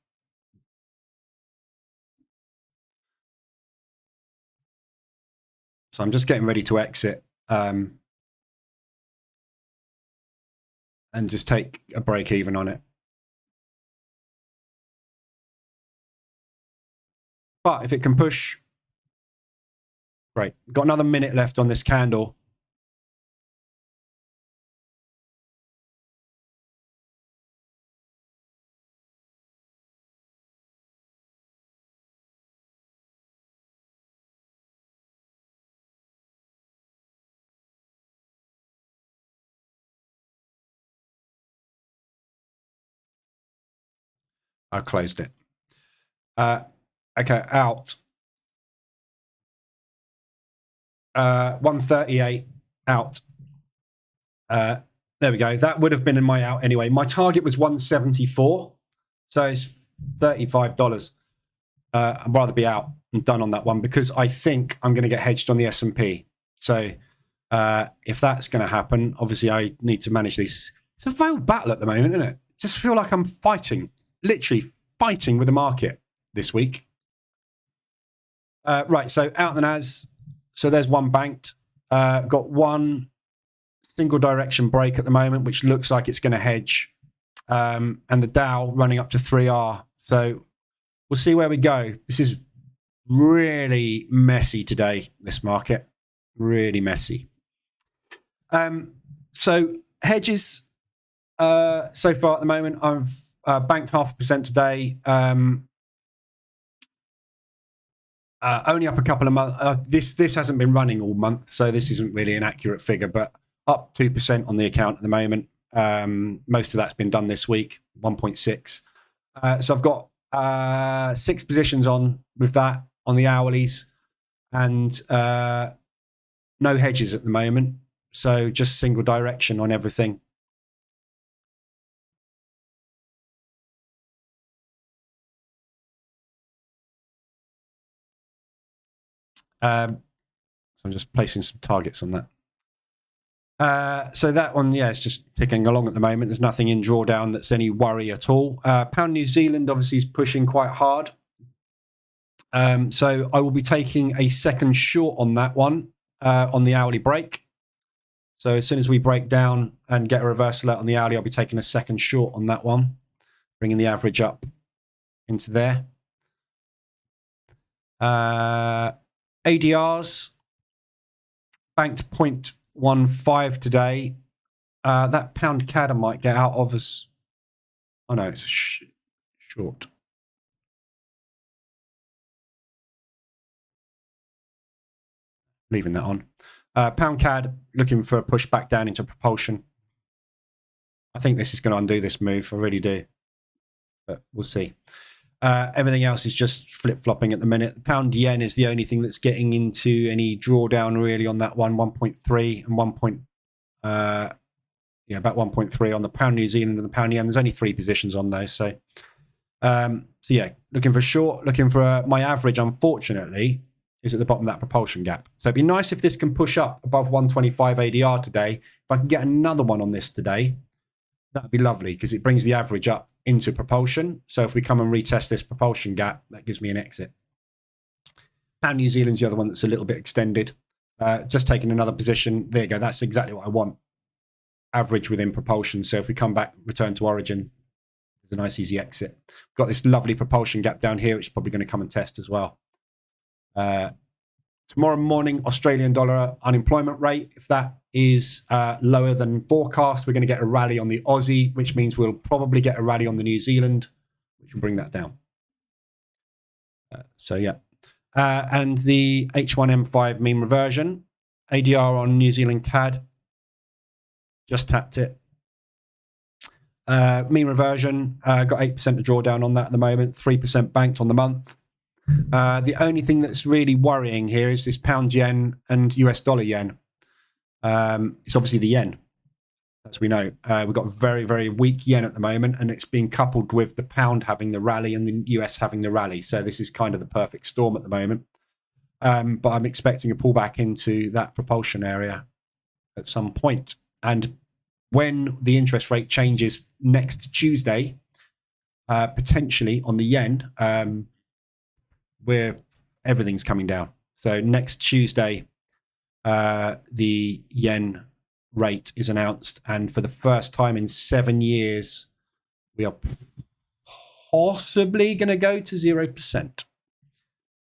[SPEAKER 1] So I'm just getting ready to exit and just take a break even on it. But if it can push, great. Got another minute left on this candle. I closed it. Okay, out. 138 out. There we go. That would have been in my out anyway. My target was 174, so it's $35. I'd rather be out and done on that one, because I think I'm going to get hedged on the S&P. So if that's going to happen, obviously I need to manage these. It's a real battle at the moment, isn't it? Just feel like I'm fighting, literally fighting with the market this week. Right, so out the NAS. So there's one banked. Got one single direction break at the moment, which looks like it's going to hedge. And the Dow running up to 3R. So we'll see where we go. This is really messy today, this market. Really messy. So hedges, so far at the moment, I've banked 0.5% today. Only up a couple of months. This hasn't been running all month, so this isn't really an accurate figure, but up 2% on the account at the moment. Most of that's been done this week, 1.6. So I've got 6 positions on with that on the hourlies, and no hedges at the moment. So just single direction on everything. So I'm just placing some targets on that. So that one, yeah, it's just ticking along at the moment. There's nothing in drawdown that's any worry at all. Pound New Zealand obviously is pushing quite hard. So I will be taking a second short on that one on the hourly break. So as soon as we break down and get a reversal out on the hourly, I'll be taking a second short on that one, bringing the average up into there. ADRs banked 0.15 today. That pound CAD I might get out of us. Oh no, it's a short. Leaving that on. Pound CAD looking for a push back down into propulsion. I think this is going to undo this move. I really do. But we'll see. Everything else is just flip-flopping at the minute. Pound yen is the only thing that's getting into any drawdown really on that one. 1.3 and 1. About 1.3 on the pound New Zealand and the pound yen. There's only 3 positions on those. So yeah, looking for short, looking for my average, unfortunately, is at the bottom of that propulsion gap. So it'd be nice if this can push up above 125 ADR today. If I can get another one on this today, that'd be lovely because it brings the average up into propulsion. So if we come and retest this propulsion gap, that gives me an exit. Pound New Zealand's the other one that's a little bit extended. Just taking another position. There you go. That's exactly what I want. Average within propulsion. So if we come back, return to origin, there's a nice easy exit. We've got this lovely propulsion gap down here, which is probably going to come and test as well. Tomorrow morning, Australian dollar unemployment rate. If that is lower than forecast, we're going to get a rally on the Aussie, which means we'll probably get a rally on the New Zealand, which will bring that down. So yeah. And the H1M5 mean reversion. ADR on New Zealand CAD. Just tapped it. Mean reversion. Got 8% to draw down on that at the moment. 3% banked on the month. The only thing that's really worrying here is this pound yen and US dollar yen. It's obviously the yen, as we know. We've got a very, very weak yen at the moment, and it's being coupled with the pound having the rally and the US having the rally. So this is kind of the perfect storm at the moment. But I'm expecting a pullback into that propulsion area at some point. And when the interest rate changes next Tuesday, potentially on the yen, where everything's coming down. So next Tuesday, the yen rate is announced, and for the first time in 7 years, we are possibly going to go to 0%.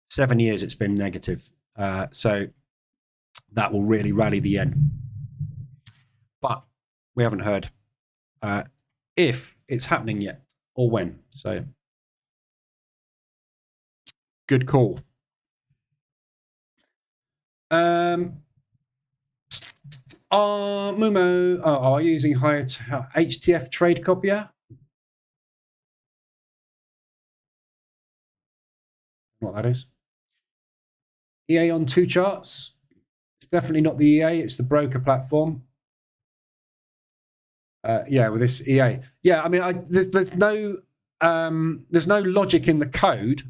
[SPEAKER 1] 7 years it's been negative, so that will really rally the yen. But we haven't heard if it's happening yet or when. So good call. Mumo, are you using HTF trade copier? What that is. EA on 2 charts. It's definitely not the EA, it's the broker platform. Yeah, with this EA. Yeah, I mean, there's no logic in the code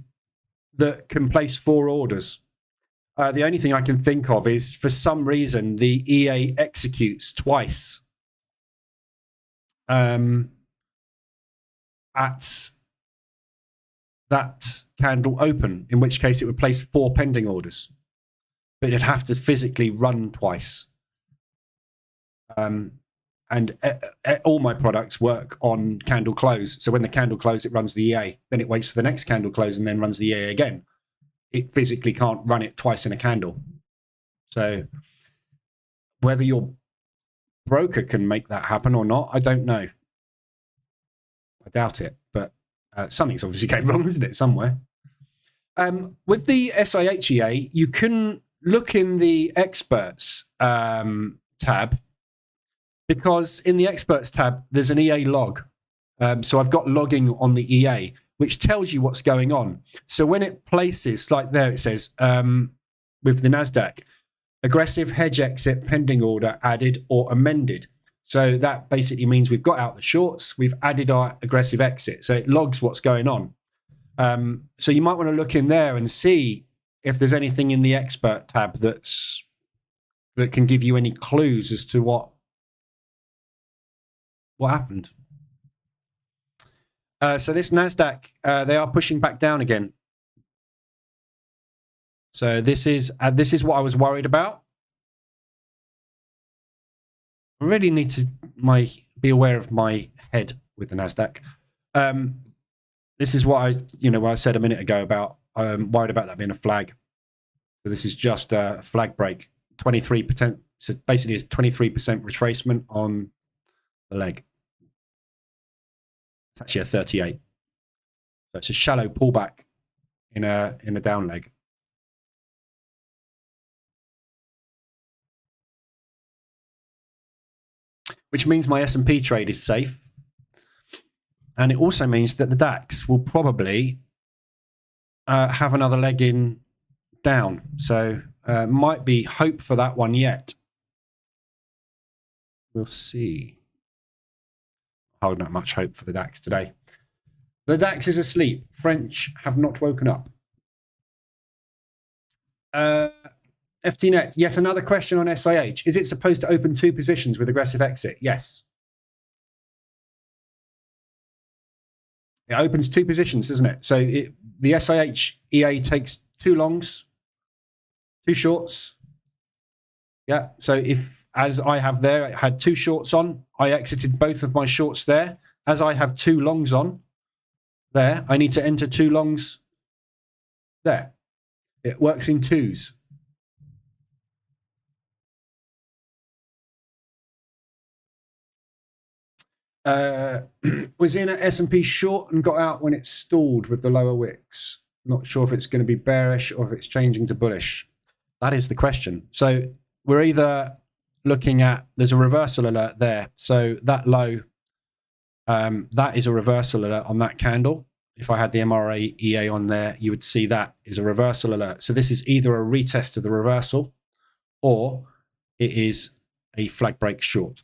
[SPEAKER 1] that can place 4 orders. The only thing I can think of is, for some reason, the EA executes twice at that candle open, in which case it would place 4 pending orders. But it'd have to physically run twice. And all my products work on candle close. So when the candle close, it runs the EA. Then it waits for the next candle close and then runs the EA again. It physically can't run it twice in a candle. So whether your broker can make that happen or not, I don't know. I doubt it, but something's obviously going wrong, isn't it, somewhere? With the SIHEA, you can look in the experts tab, because in the experts tab, there's an EA log. So I've got logging on the EA, which tells you what's going on. So when it places, like there, it says, with the NASDAQ, aggressive hedge exit pending order added or amended. So that basically means we've got out the shorts, we've added our aggressive exit. So it logs what's going on. So you might want to look in there and see if there's anything in the expert tab that can give you any clues as to what happened. So this NASDAQ, they are pushing back down again. So this is what I was worried about. I really need to be aware of my head with the NASDAQ. This is what I said a minute ago about worried about that being a flag. So this is just a flag break. 23%. So basically, it's 23% retracement on the leg. It's actually a 38. So it's a shallow pullback in a down leg. Which means my S&P trade is safe. And it also means that the DAX will probably have another leg in down. So might be hope for that one yet. We'll see. Holding out much hope for the DAX today. The DAX is asleep. French have not woken up. FTNet, yet another question on SIH. Is it supposed to open 2 positions with aggressive exit? Yes. It opens 2 positions, doesn't it? So the SIH EA takes 2 longs, 2 shorts. Yeah. So if, as I have there, it had 2 shorts on, I exited both of my shorts there. As I have 2 longs on there, I need to enter 2 longs there. It works in 2s. Was in at S&P short and got out when it stalled with the lower wicks. Not sure if it's going to be bearish or if it's changing to bullish. That is the question. So we're either looking at, there's a reversal alert there. So that low, that is a reversal alert on that candle. If I had the MRA EA on there, you would see that is a reversal alert. So this is either a retest of the reversal or it is a flag break short.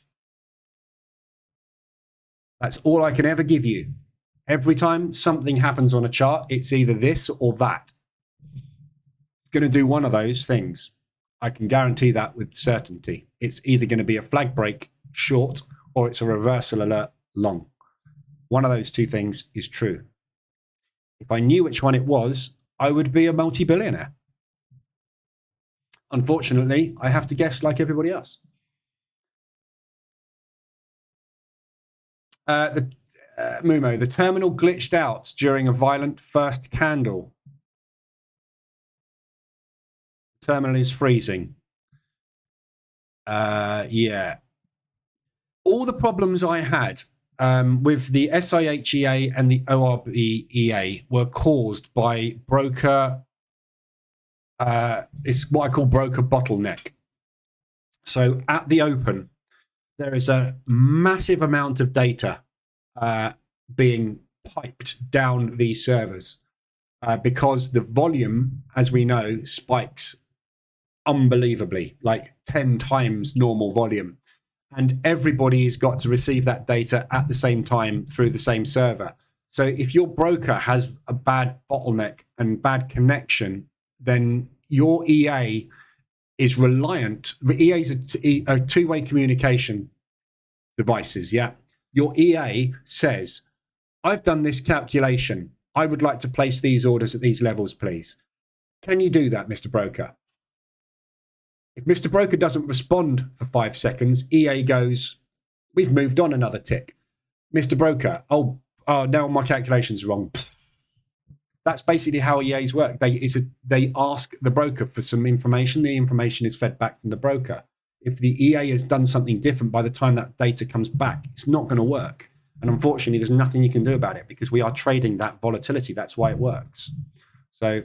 [SPEAKER 1] That's all I can ever give you. Every time something happens on a chart, it's either this or that. It's going to do one of those things. I can guarantee that with certainty. It's either going to be a flag break short or it's a reversal alert long. One of those 2 things is true. If I knew which one it was, I would be a multi-billionaire. Unfortunately, I have to guess like everybody else. Mumo, the terminal glitched out during a violent first candle. The terminal is freezing. Yeah. All the problems I had with the SIHEA and the ORBEA were caused by broker, it's what I call broker bottleneck. So at the open, there is a massive amount of data being piped down these servers because the volume, as we know, spikes unbelievably, like 10 times normal volume. And everybody's got to receive that data at the same time through the same server. So if your broker has a bad bottleneck and bad connection, then your EA is reliant. The EA is a 2-way communication devices. Yeah. Your EA says, I've done this calculation. I would like to place these orders at these levels, please. Can you do that, Mr. Broker? If Mr. Broker doesn't respond for 5 seconds, EA goes, we've moved on another tick. Mr. Broker, oh, now my calculation's wrong. That's basically how EAs work. They ask the broker for some information. The information is fed back from the broker. If the EA has done something different by the time that data comes back, it's not going to work. And unfortunately, there's nothing you can do about it because we are trading that volatility. That's why it works. So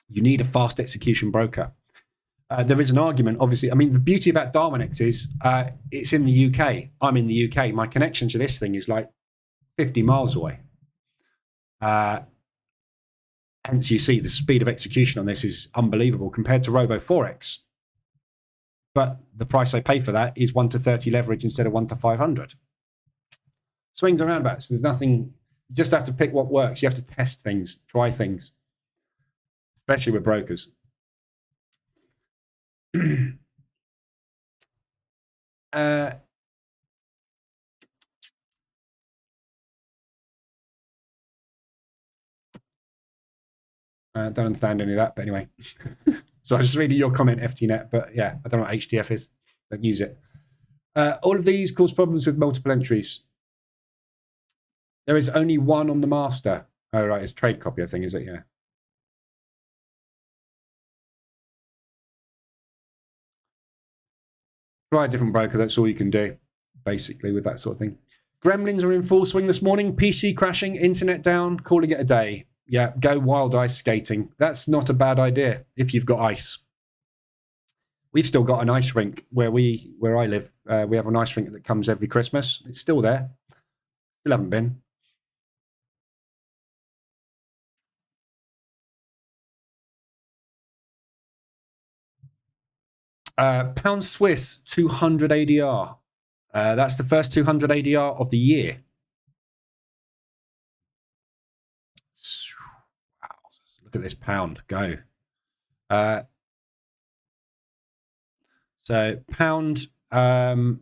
[SPEAKER 1] you need a fast execution broker. There is an argument, obviously. I mean, the beauty about Darwinex is it's in the UK. I'm in the UK. My connection to this thing is like 50 miles away. Hence, you see the speed of execution on this is unbelievable compared to Robo Forex. But the price I pay for that is 1 to 30 leverage instead of 1 to 500. Swings and roundabouts. There's nothing. You just have to pick what works. You have to test things, try things, especially with brokers. Don't understand any of that, but anyway. So I just reading your comment, FTNet, but yeah, I don't know what HTF is. Don't use it. All of these cause problems with multiple entries. There is only one on the master. Oh, right, it's trade copy, I think, is it? Yeah. Try a different broker. That's all you can do, basically, with that sort of thing. Gremlins are in full swing this morning. PC crashing, internet down, calling it a day. Yeah, go wild ice skating. That's not a bad idea if you've got ice. We've still got an ice rink where I live. We have an ice rink that comes every Christmas. It's still there. Still haven't been. Pound Swiss 200 ADR. That's the first 200 ADR of the year. Wow, look at this pound go. So pound, that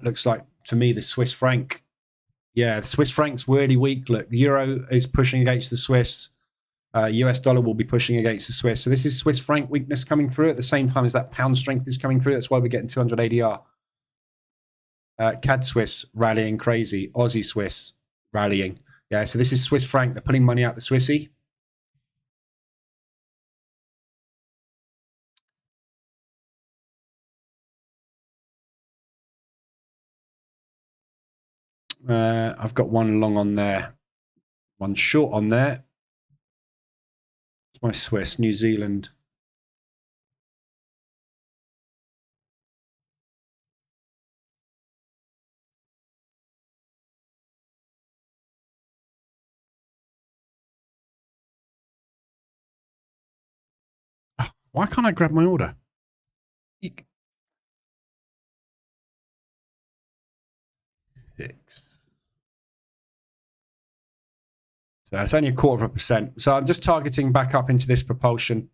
[SPEAKER 1] looks like to me the Swiss franc. Yeah, the Swiss franc's really weak. Look, the euro is pushing against the Swiss. US dollar will be pushing against the Swiss. So this is Swiss franc weakness coming through at the same time as that pound strength is coming through. That's why we're getting 200 ADR. CAD Swiss rallying crazy. Aussie Swiss rallying. Yeah, so this is Swiss franc. They're pulling money out the Swissy. I've got one long on there, one short on there. It's my Swiss, New Zealand. Why can't I grab my order? Eek. 6. So it's only 0.25%. So I'm just targeting back up into this propulsion.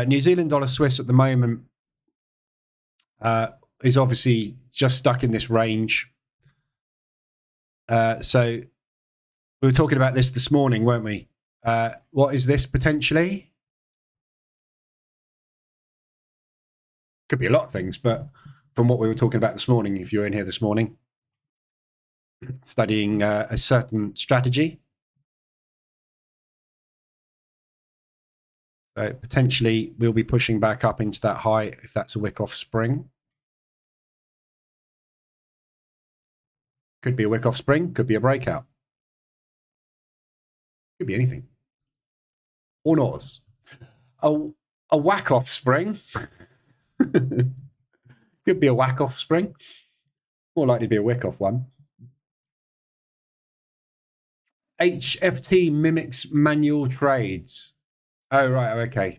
[SPEAKER 1] New Zealand dollar Swiss at the moment is obviously just stuck in this range. So we were talking about this morning, weren't we? What is this potentially? Could be a lot of things, but from what we were talking about this morning, if you're in here this morning, studying a certain strategy. So potentially we'll be pushing back up into that high if that's a wick off spring. Could be a wick off spring, could be a breakout. Could be anything. Or not. A whack off spring. Could be a whack off spring. More likely to be a wick off one. HFT mimics manual trades. Oh, right. Okay.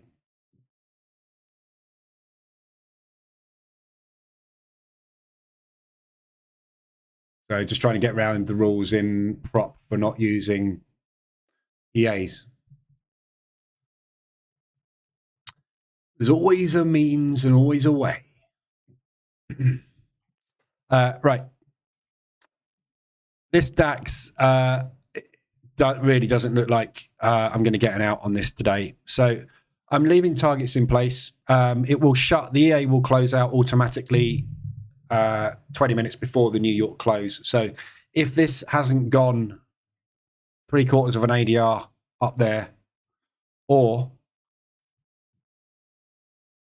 [SPEAKER 1] So just trying to get around the rules in prop for not using EAs. There's always a means and always a way. Right. This DAX really doesn't look like I'm going to get an out on this today. So I'm leaving targets in place. It will shut. The EA will close out automatically 20 minutes before the New York close. So if this hasn't gone 3/4 of an ADR up there or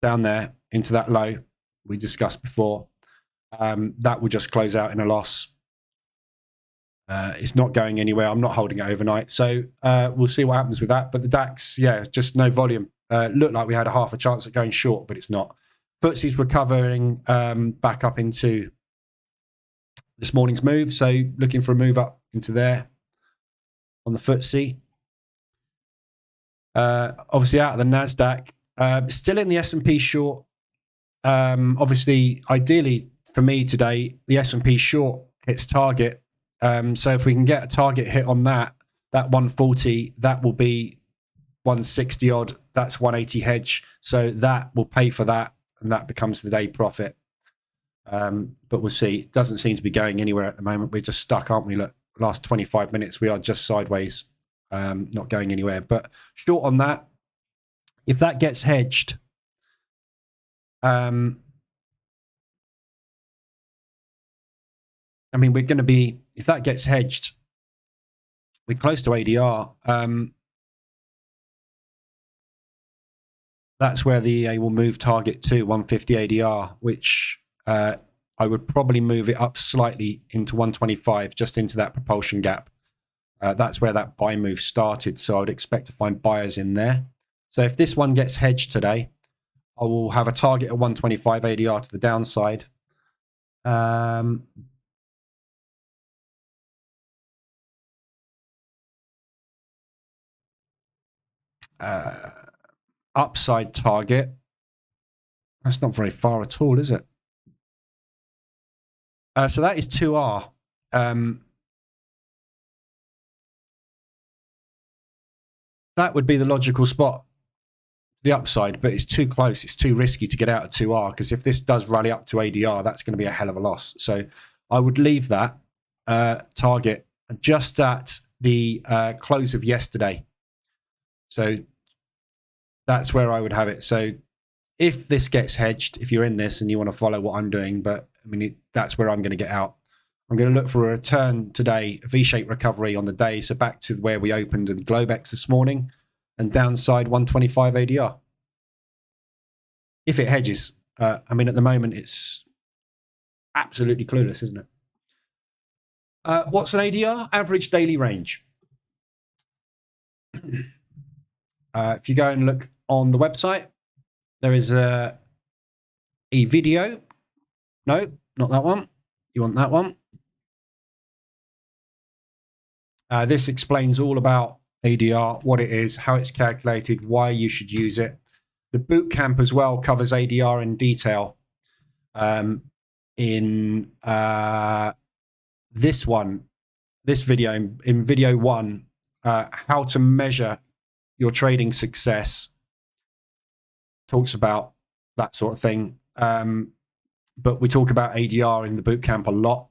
[SPEAKER 1] down there into that low we discussed before, that will just close out in a loss. It's not going anywhere. I'm not holding it overnight. So we'll see what happens with that. But the DAX, yeah, just no volume. Looked like we had a half a chance at going short, but it's not. FTSE's recovering back up into this morning's move. So looking for a move up into there on the FTSE. Obviously out of the NASDAQ. Still in the S&P short. Obviously, ideally for me today, the S&P short hits target. So if we can get a target hit on that 140, that will be 160 odd. That's 180 hedge. So that will pay for that, and that becomes the day profit. But we'll see. It doesn't seem to be going anywhere at the moment. We're just stuck, aren't we? Look, last 25 minutes, we are just sideways, not going anywhere. But short on that, if that gets hedged, I mean, we're going to be, if that gets hedged, we're close to ADR. That's where the EA will move target to 150 ADR, which I would probably move it up slightly into 125, just into that propulsion gap. That's where that buy move started. So I would expect to find buyers in there. So if this one gets hedged today, I will have a target at 125 ADR to the downside. Upside target. That's not very far at all, is it? So that is 2R. that would be the logical spot, the upside, but it's too close. It's too risky to get out of 2R, because if this does rally up to ADR, that's going to be a hell of a loss. So I would leave that target just at the close of yesterday. So that's where I would have it. So if this gets hedged, if you're in this and you want to follow what I'm doing, but I mean, that's where I'm going to get out. I'm going to look for a return today, a V-shaped recovery on the day. So back to where we opened in Globex this morning, and downside 125 ADR. If it hedges, I mean, at the moment, it's absolutely clueless, isn't it? What's an ADR? Average daily range. If you go and look on the website, there is a video. No, not that one. You want that one. This explains all about ADR, what it is, how it's calculated, why you should use it. The Bootcamp as well covers ADR in detail. In this video, in video 1, how to measure your trading success, talks about that sort of thing. But we talk about ADR in the Bootcamp a lot.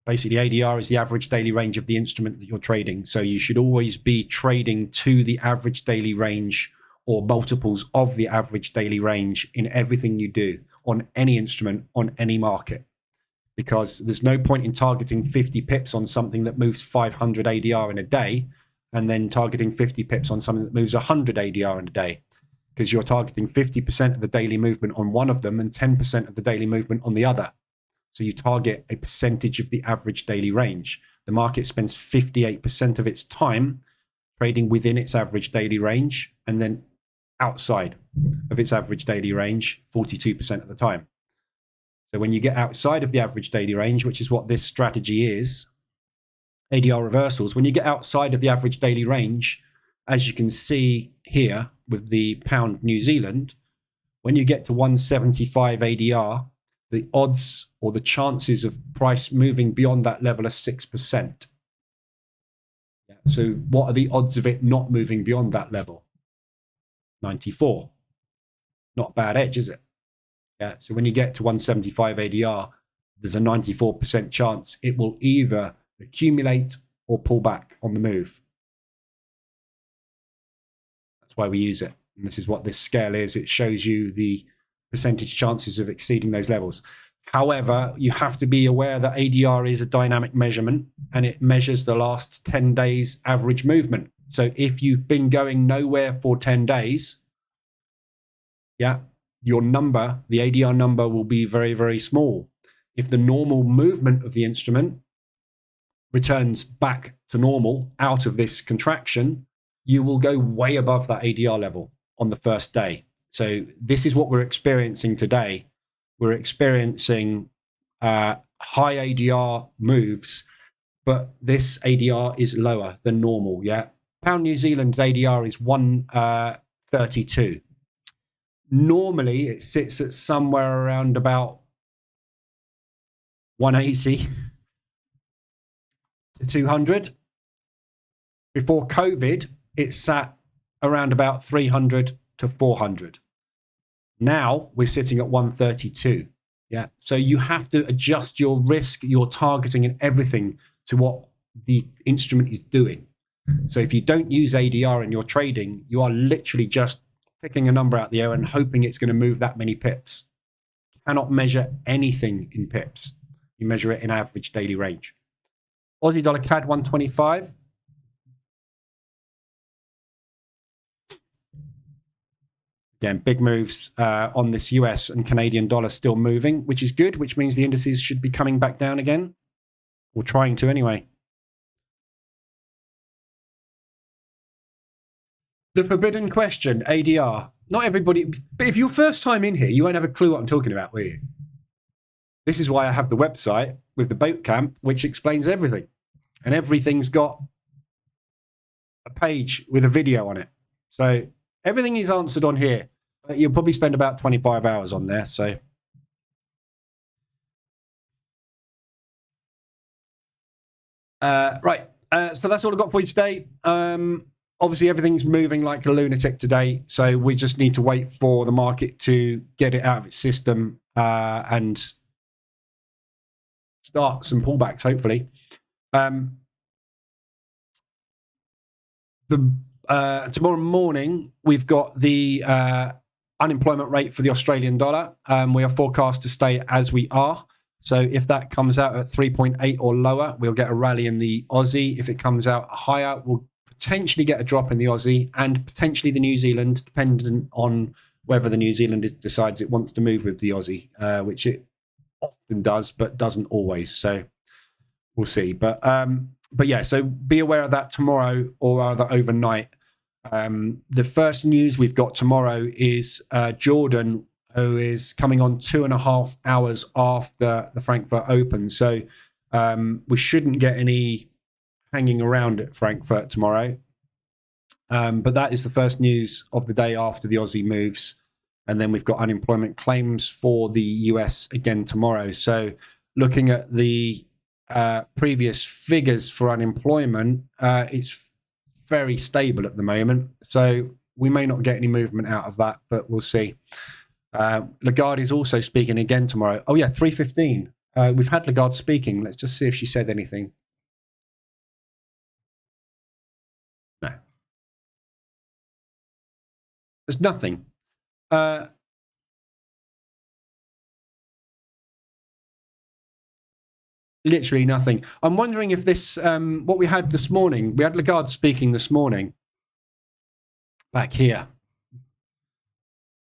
[SPEAKER 1] Basically, ADR is the average daily range of the instrument that you're trading. So you should always be trading to the average daily range or multiples of the average daily range in everything you do on any instrument, on any market. Because there's no point in targeting 50 pips on something that moves 500 ADR in a day and then targeting 50 pips on something that moves 100 ADR in a day, because you're targeting 50% of the daily movement on one of them and 10% of the daily movement on the other. So you target a percentage of the average daily range. The market spends 58% of its time trading within its average daily range, and then outside of its average daily range 42% of the time. So when you get outside of the average daily range, which is what this strategy is, ADR reversals, when you get outside of the average daily range, as you can see here with the pound New Zealand, when you get to 175 ADR, the odds or the chances of price moving beyond that level are 6%. So what are the odds of it not moving beyond that level? 94. Not a bad edge, is it? Yeah. So when you get to 175 ADR, there's a 94% chance it will either accumulate or pull back on the move. That's why we use it. And this is what this scale is. It shows you the percentage chances of exceeding those levels. However, you have to be aware that ADR is a dynamic measurement, and it measures the last 10 days average movement. So if you've been going nowhere for 10 days, yeah, your number, the ADR number, will be very, very small. If the normal movement of the instrument returns back to normal out of this contraction, you will go way above that ADR level on the first day. So this is what we're experiencing today. We're experiencing high ADR moves, but this ADR is lower than normal. Yeah, pound New Zealand's ADR is 132. Normally, it sits at somewhere around about 180 to 200. Before COVID, it sat around about 300 to 400. Now we're sitting at 132. Yeah. So you have to adjust your risk, your targeting, and everything to what the instrument is doing. So if you don't use ADR in your trading, you are literally just picking a number out the air and hoping it's going to move that many pips. You cannot measure anything in pips. You measure it in average daily range. Aussie dollar CAD 125. Again, big moves on this US and Canadian dollar still moving, which is good, which means the indices should be coming back down again, or trying to anyway. The forbidden question, ADR. Not everybody, but if you're first time in here, you won't have a clue what I'm talking about, will you? This is why I have the website with the Bootcamp, which explains everything. And everything's got a page with a video on it. So everything is answered on here. You'll probably spend about 25 hours on there. So right. So that's all I've got for you today. obviously everything's moving like a lunatic today, so we just need to wait for the market to get it out of its system and start some pullbacks, hopefully. Tomorrow morning, we've got the unemployment rate for the Australian dollar. We are forecast to stay as we are. So if that comes out at 3.8 or lower, we'll get a rally in the Aussie. If it comes out higher, we'll potentially get a drop in the Aussie and potentially the New Zealand, dependent on whether the New Zealand decides it wants to move with the Aussie, which it often does, but doesn't always. So we'll see. But yeah, so be aware of that tomorrow or rather overnight. The first news we've got tomorrow is Jordan, who is coming on 2.5 hours after the Frankfurt Open. So we shouldn't get any hanging around at Frankfurt tomorrow. But that is the first news of the day after the Aussie moves. And then we've got unemployment claims for the US again tomorrow. So looking at the previous figures for unemployment, it's very stable at the moment. So we may not get any movement out of that, but we'll see. Lagarde is also speaking again tomorrow. Oh yeah, 3:15. We've had Lagarde speaking. Let's just see if she said anything. No. There's nothing. Literally nothing. I'm wondering if this, what we had this morning, we had Lagarde speaking this morning back here.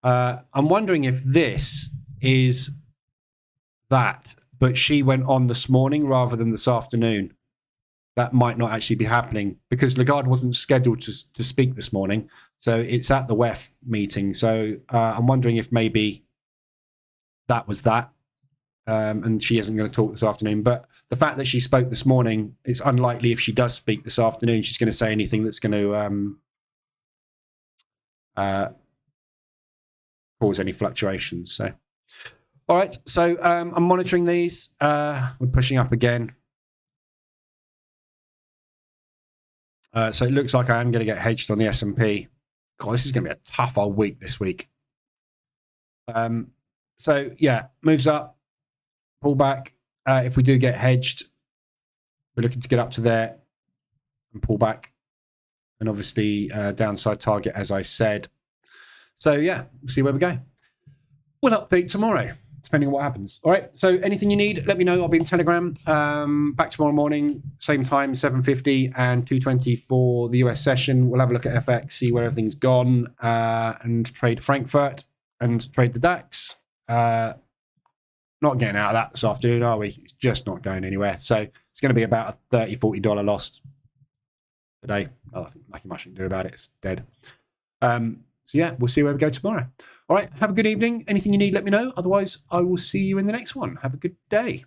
[SPEAKER 1] I'm wondering if this is that, but she went on this morning rather than this afternoon. That might not actually be happening because Lagarde wasn't scheduled to speak this morning. So it's at the WEF meeting. So I'm wondering if maybe that was that. And she isn't going to talk this afternoon. But the fact that she spoke this morning, it's unlikely if she does speak this afternoon, she's going to say anything that's going to cause any fluctuations. So, all right. So I'm monitoring these. We're pushing up again. So it looks like I am going to get hedged on the S&P. God, this is going to be a tough old week this week. So yeah, moves up, pull back. If we do get hedged, we're looking to get up to there and pull back. And obviously downside target, as I said. So yeah, we'll see where we go. We'll update tomorrow, depending on what happens. All right, so anything you need, let me know. I'll be in Telegram. Back tomorrow morning, same time, 7:50 and 2:20 for the US session. We'll have a look at FX, see where everything's gone, and trade Frankfurt and trade the DAX. Not getting out of that this afternoon, are we? It's just not going anywhere. So it's going to be about a $30, $40 loss today. Oh, nothing much you can do about it. It's dead. So yeah, we'll see where we go tomorrow. All right, have a good evening. Anything you need, let me know. Otherwise, I will see you in the next one. Have a good day.